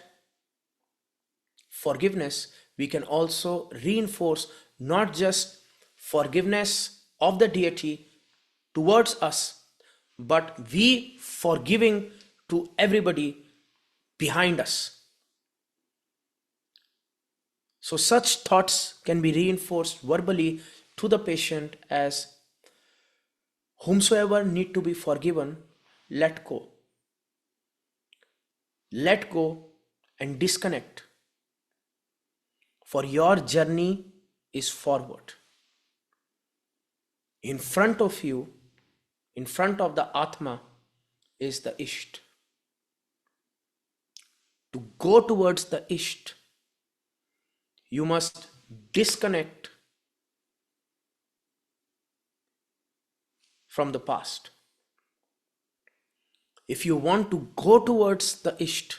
forgiveness, we can also reinforce not just forgiveness of the deity towards us, but we forgiving to everybody behind us. So such thoughts can be reinforced verbally to the patient as whomsoever need to be forgiven, let go. Let go and disconnect, for your journey is forward. In front of you, in front of the Atma, is the Isht. To go towards the Isht, you must disconnect from the past. If you want to go towards the Isht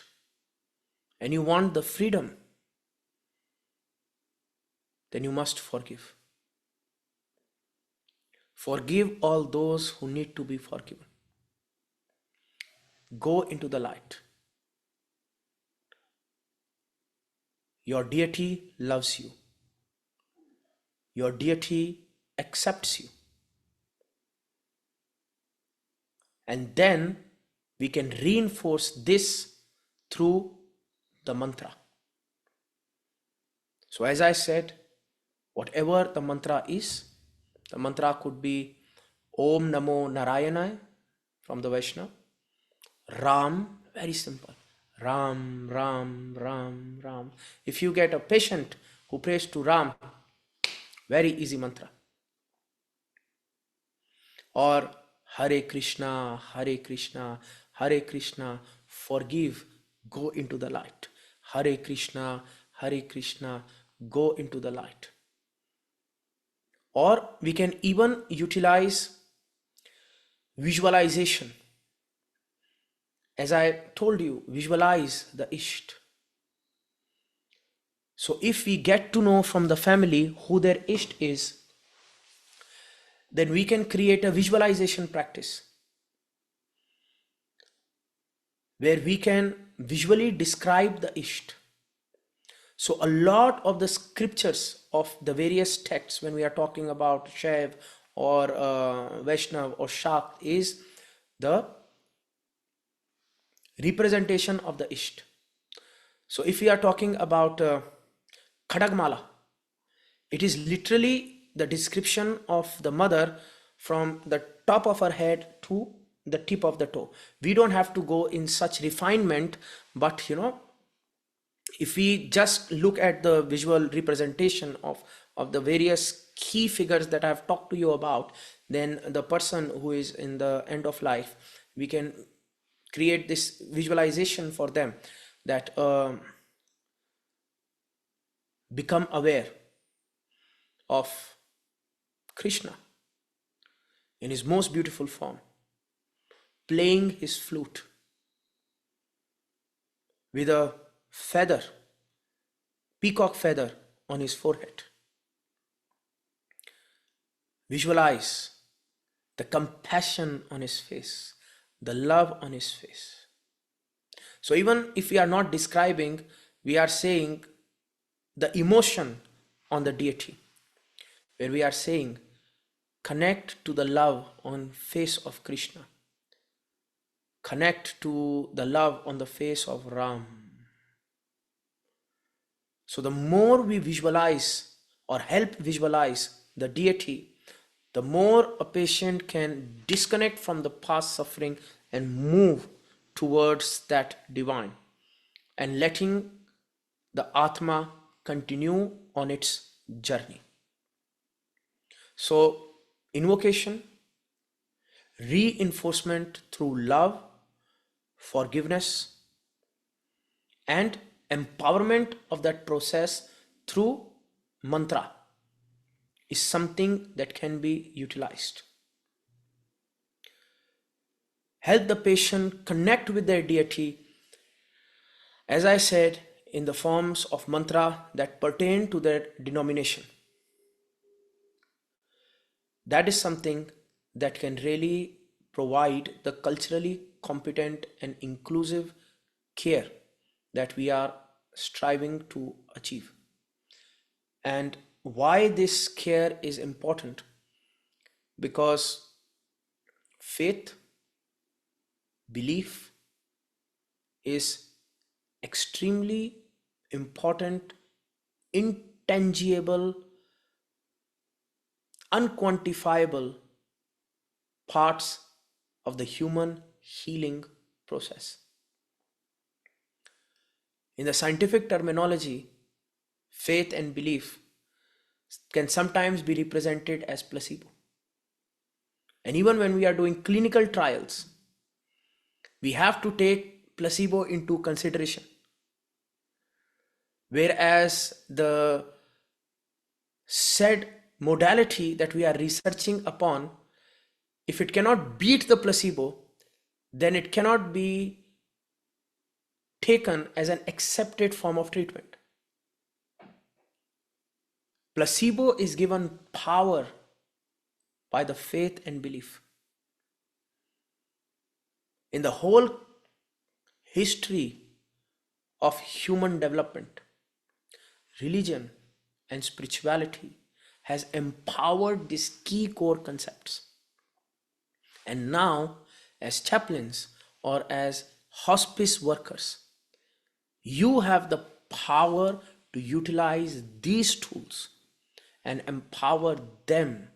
and you want the freedom, then you must forgive. Forgive all those who need to be forgiven. Go into the light. Your deity loves you. Your deity accepts you. And then we can reinforce this through the mantra. So as I said, whatever the mantra is, the mantra could be Om Namo Narayanaya from the Vaishnava. Ram, very simple. Ram, Ram, Ram, Ram. If you get a patient who prays to Ram, very easy mantra. Or Hare Krishna, Hare Krishna, Hare Krishna, forgive, go into the light. Hare Krishna, Hare Krishna, go into the light. Or we can even utilize visualization. As I told you, visualize the Isht. So if we get to know from the family who their Isht is, then we can create a visualization practice where we can visually describe the Isht. So a lot of the scriptures of the various texts, when we are talking about Shaiv or Vaishnav or Shakt, is the representation of the Isht. So if we are talking about Khadagmala, it is literally the description of the mother from the top of her head to the tip of the toe. We don't have to go in such refinement, but if we just look at the visual representation of the various key figures that I've talked to you about, then the person who is in the end of life, we can create this visualization for them that become aware of Krishna in his most beautiful form, playing his flute with a feather, peacock feather on his forehead. Visualize the compassion on his face, the love on his face. So even if we are not describing, we are saying the emotion on the deity, where we are saying, connect to the love on face of Krishna. Connect to the love on the face of Ram. So the more we visualize or help visualize the deity, the more a patient can disconnect from the past suffering and move towards that divine, and letting the Atma continue on its journey. So invocation, reinforcement through love, forgiveness, and empowerment of that process through mantra is something that can be utilized. Help the patient connect with their deity, as I said, in the forms of mantra that pertain to their denomination. That is something that can really provide the culturally competent and inclusive care that we are striving to achieve. And why this care is important? Because faith, belief is extremely important, intangible unquantifiable parts of the human healing process. In the scientific terminology, faith and belief can sometimes be represented as placebo. And even when we are doing clinical trials, we have to take placebo into consideration. Whereas the said modality that we are researching upon, if it cannot beat the placebo, then it cannot be taken as an accepted form of treatment. Placebo is given power by the faith and belief. In the whole history of human development, religion and spirituality has empowered these key core concepts. And now, as chaplains or as hospice workers, you have the power to utilize these tools and empower them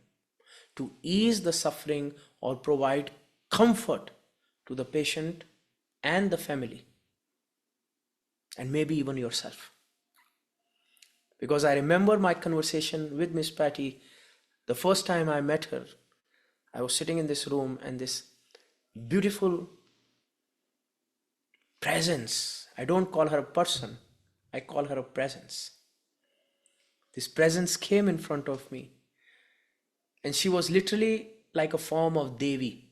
to ease the suffering or provide comfort to the patient and the family, and maybe even yourself. Because I remember my conversation with Miss Patty the first time I met her. I was sitting in this room and this beautiful presence, I don't call her a person, I call her a presence. This presence came in front of me, and she was literally like a form of Devi,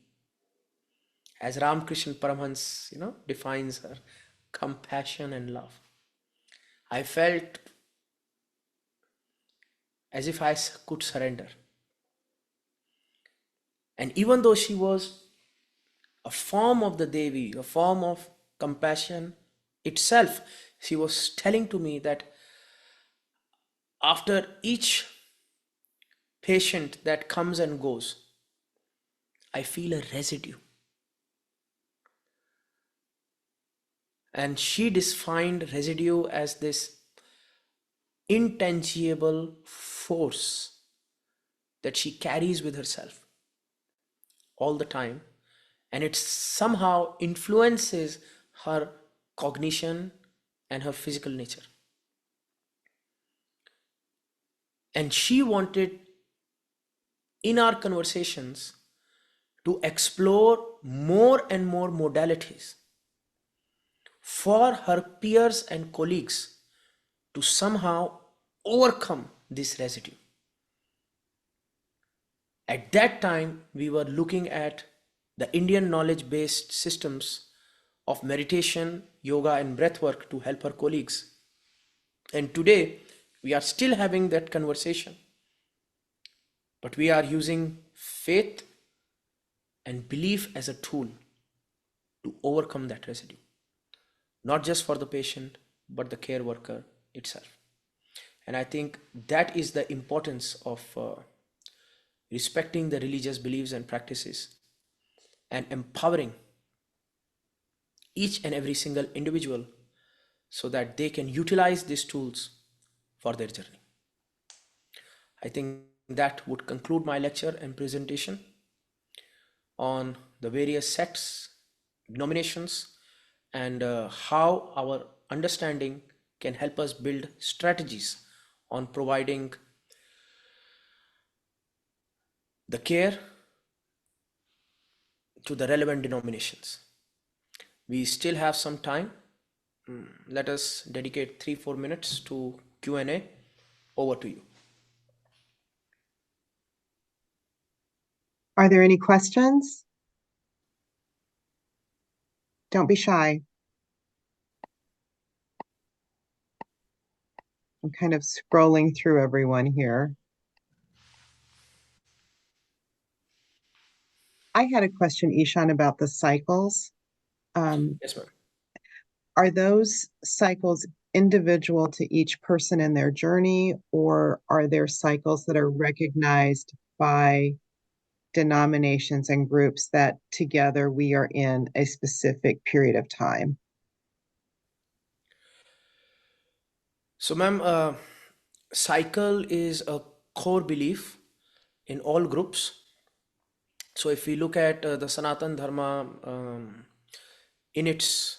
as Ramakrishna Paramhans, defines her, compassion and love. I felt as if I could surrender. And even though she was a form of the Devi, a form of compassion itself, she was telling to me that after each patient that comes and goes, I feel a residue. And she defined residue as this intangible force that she carries with herself all the time, and it somehow influences her cognition and her physical nature. And she wanted in our conversations to explore more and more modalities for her peers and colleagues to somehow overcome this residue. At that time, we were looking at the Indian knowledge-based systems of meditation, yoga, and breathwork to help her colleagues. And today, we are still having that conversation, but we are using faith and belief as a tool to overcome that residue, not just for the patient, but the care worker itself. And I think that is the importance of respecting the religious beliefs and practices and empowering each and every single individual so that they can utilize these tools for their journey. I think that would conclude my lecture and presentation on the various sects, denominations, and how our understanding can help us build strategies on providing the care to the relevant denominations. We still have some time. Let us dedicate 3-4 minutes to Q&A. Over to you. Are there any questions? Don't be shy. I'm kind of scrolling through everyone here. I had a question, Ishan, about the cycles. Yes, ma'am. Are those cycles individual to each person in their journey, or are there cycles that are recognized by denominations and groups that together we are in a specific period of time? So, ma'am, cycle is a core belief in all groups. So if we look at the Sanatan Dharma in its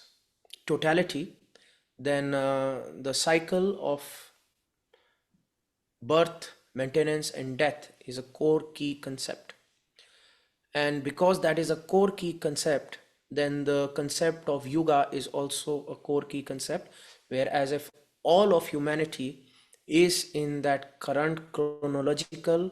totality, then the cycle of birth, maintenance, and death is a core key concept. And because that is a core key concept, then the concept of yuga is also a core key concept, whereas if all of humanity is in that current chronological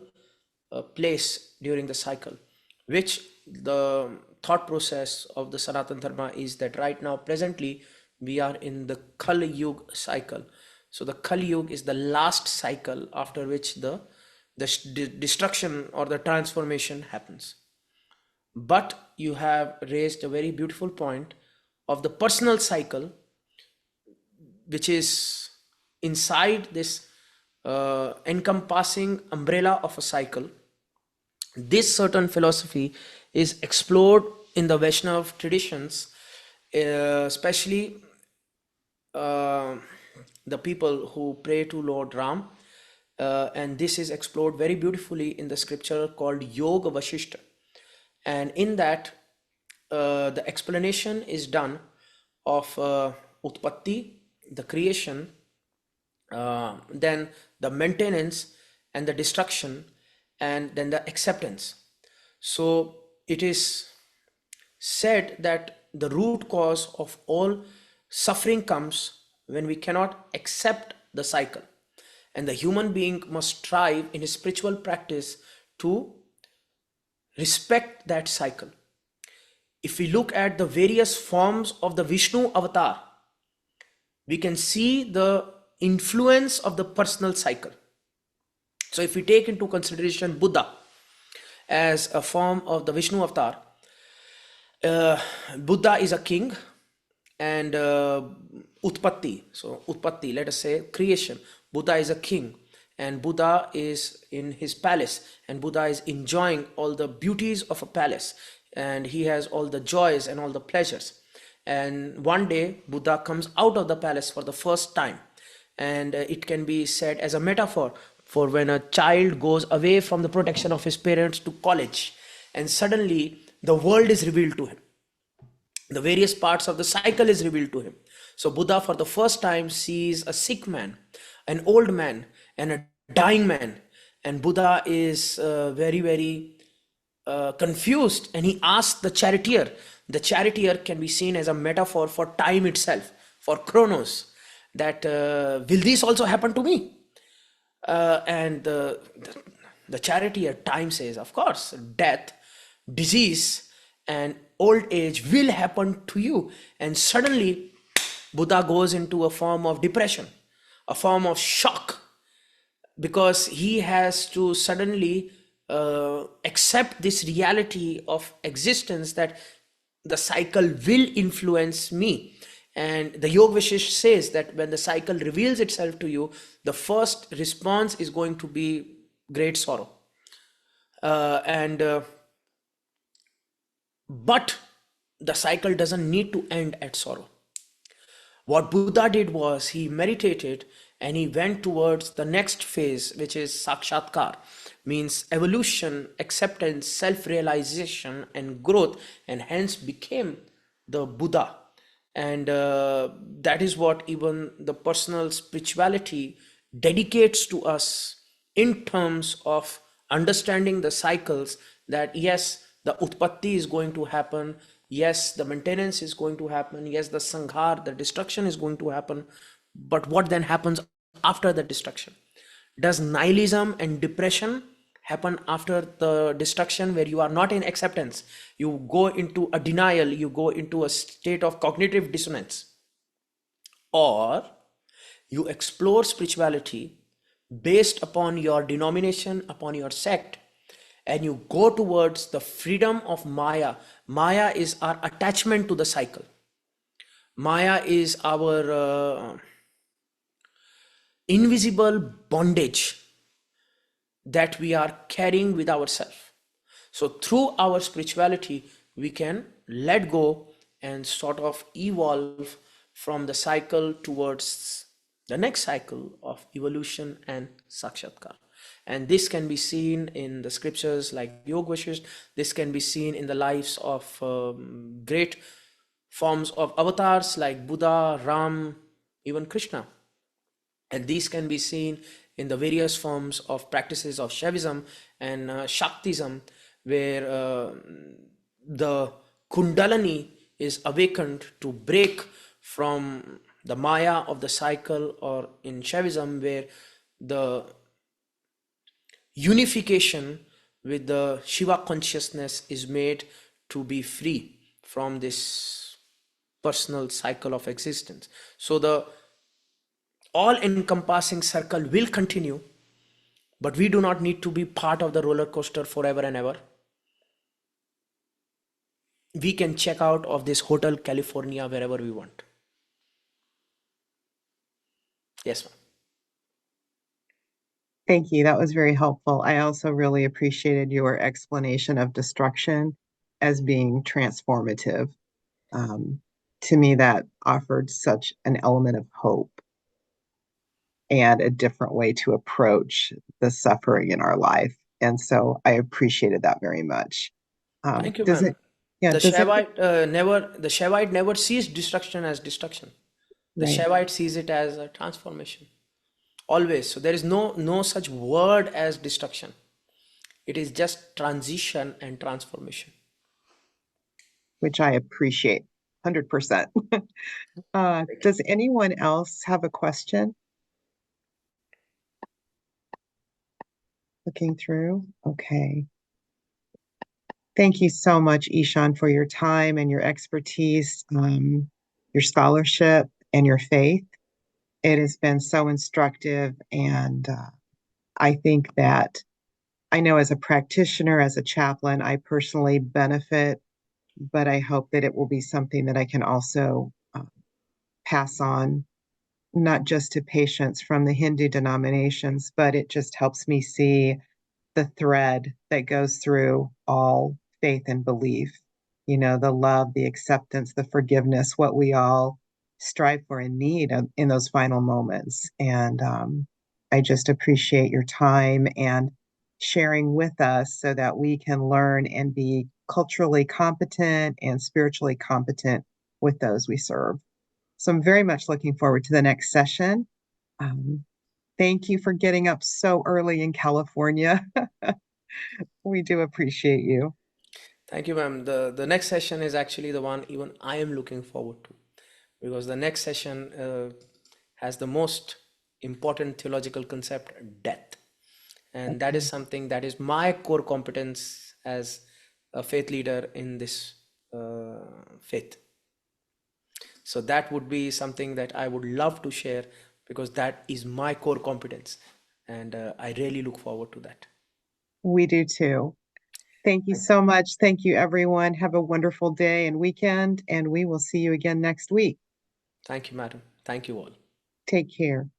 place during the cycle, which the thought process of the Sanatan Dharma is that right now, presently, we are in the Kali Yuga cycle. So the Kali Yuga is the last cycle after which the destruction or the transformation happens. But you have raised a very beautiful point of the personal cycle, which is inside this encompassing umbrella of a cycle. This certain philosophy is explored in the Vaishnav traditions, especially uh, the people who pray to Lord Ram. And this is explored very beautifully in the scripture called Yoga Vashishta. And in that, the explanation is done of Utpatti, the creation, then the maintenance and the destruction, and then the acceptance. So it is said that the root cause of all suffering comes when we cannot accept the cycle, and the human being must strive in his spiritual practice to respect that cycle. If we look at the various forms of the Vishnu avatar, we can see the influence of the personal cycle. So if we take into consideration Buddha as a form of the Vishnu avatar, Buddha is a king, and Utpatti, so Utpatti, let us say creation, Buddha is a king, and Buddha is in his palace, and Buddha is enjoying all the beauties of a palace, and he has all the joys and all the pleasures. And one day Buddha comes out of the palace for the first time, and it can be said as a metaphor for when a child goes away from the protection of his parents to college, and suddenly the world is revealed to him, the various parts of the cycle is revealed to him. So Buddha for the first time sees a sick man, an old man, and a dying man, and Buddha is very confused, and he asks the charioteer. The charioteer can be seen as a metaphor for time itself, for chronos, that will this also happen to me? And the charioteer, time, says, of course, death, disease, and old age will happen to you. And suddenly Buddha goes into a form of depression, a form of shock, because he has to suddenly accept this reality of existence, that the cycle will influence me. And the Yoga Vashish says that when the cycle reveals itself to you, the first response is going to be great sorrow. And But the cycle doesn't need to end at sorrow. What Buddha did was he meditated and he went towards the next phase, which is sakshatkar, means evolution, acceptance, self-realization, and growth, and hence became the Buddha. And that is what even the personal spirituality dedicates to us in terms of understanding the cycles, that yes, the utpatti is going to happen, yes, the maintenance is going to happen, yes, the sanghar, the destruction is going to happen. But what then happens after the destruction? Does nihilism and depression happen after the destruction, where you are not in acceptance, you go into a denial, you go into a state of cognitive dissonance? Or you explore spirituality based upon your denomination, upon your sect, and you go towards the freedom of Maya. Maya is our attachment to the cycle. Maya is our invisible bondage that we are carrying with ourselves. So through our spirituality, we can let go and sort of evolve from the cycle towards the next cycle of evolution and sakshatkar. And this can be seen in the scriptures like Yoga Vashisht. This can be seen in the lives of great forms of avatars like Buddha, Ram, even Krishna. And these can be seen in the various forms of practices of Shaivism and Shaktism, where the Kundalini is awakened to break from the Maya of the cycle, or in Shaivism, where the unification with the Shiva consciousness is made to be free from this personal cycle of existence. So the all encompassing circle will continue, but we do not need to be part of the roller coaster forever and ever. We can check out of this Hotel California wherever we want. Yes, ma'am. Thank you. That was very helpful. I also really appreciated your explanation of destruction as being transformative. Um, to me, that offered such an element of hope and a different way to approach the suffering in our life. And so I appreciated that very much. Thank you, Does ma'am. it, yeah, does it, The Shaivite never sees destruction as destruction. The right, Shaivite sees it as a transformation. Always. So there is no such word as destruction. It is just transition and transformation. which I appreciate 100%. Does anyone else have a question? Looking through? Okay. Thank you so much, Ishan, for your time and your expertise, your scholarship, and your faith. It has been so instructive. And I think that I know as a practitioner, as a chaplain, I personally benefit, but I hope that it will be something that I can also pass on, not just to patients from the Hindu denominations, but it just helps me see the thread that goes through all faith and belief. You know, the love, the acceptance, the forgiveness, what we all strive for and need in those final moments. And I just appreciate your time and sharing with us so that we can learn and be culturally competent and spiritually competent with those we serve. So I'm very much looking forward to the next session. Um, Thank you for getting up so early in California. We do appreciate you. Thank you, ma'am. The next session is actually the one even I am looking forward to, because the next session has the most important theological concept, death. And that is Okay. something that is my core competence as a faith leader in this faith. So that would be something that I would love to share, because that is my core competence. And I really look forward to that. We do too. Thank you so much. Thank you, everyone. Have a wonderful day and weekend, and we will see you again next week. Thank you, madam. Thank you all. Take care.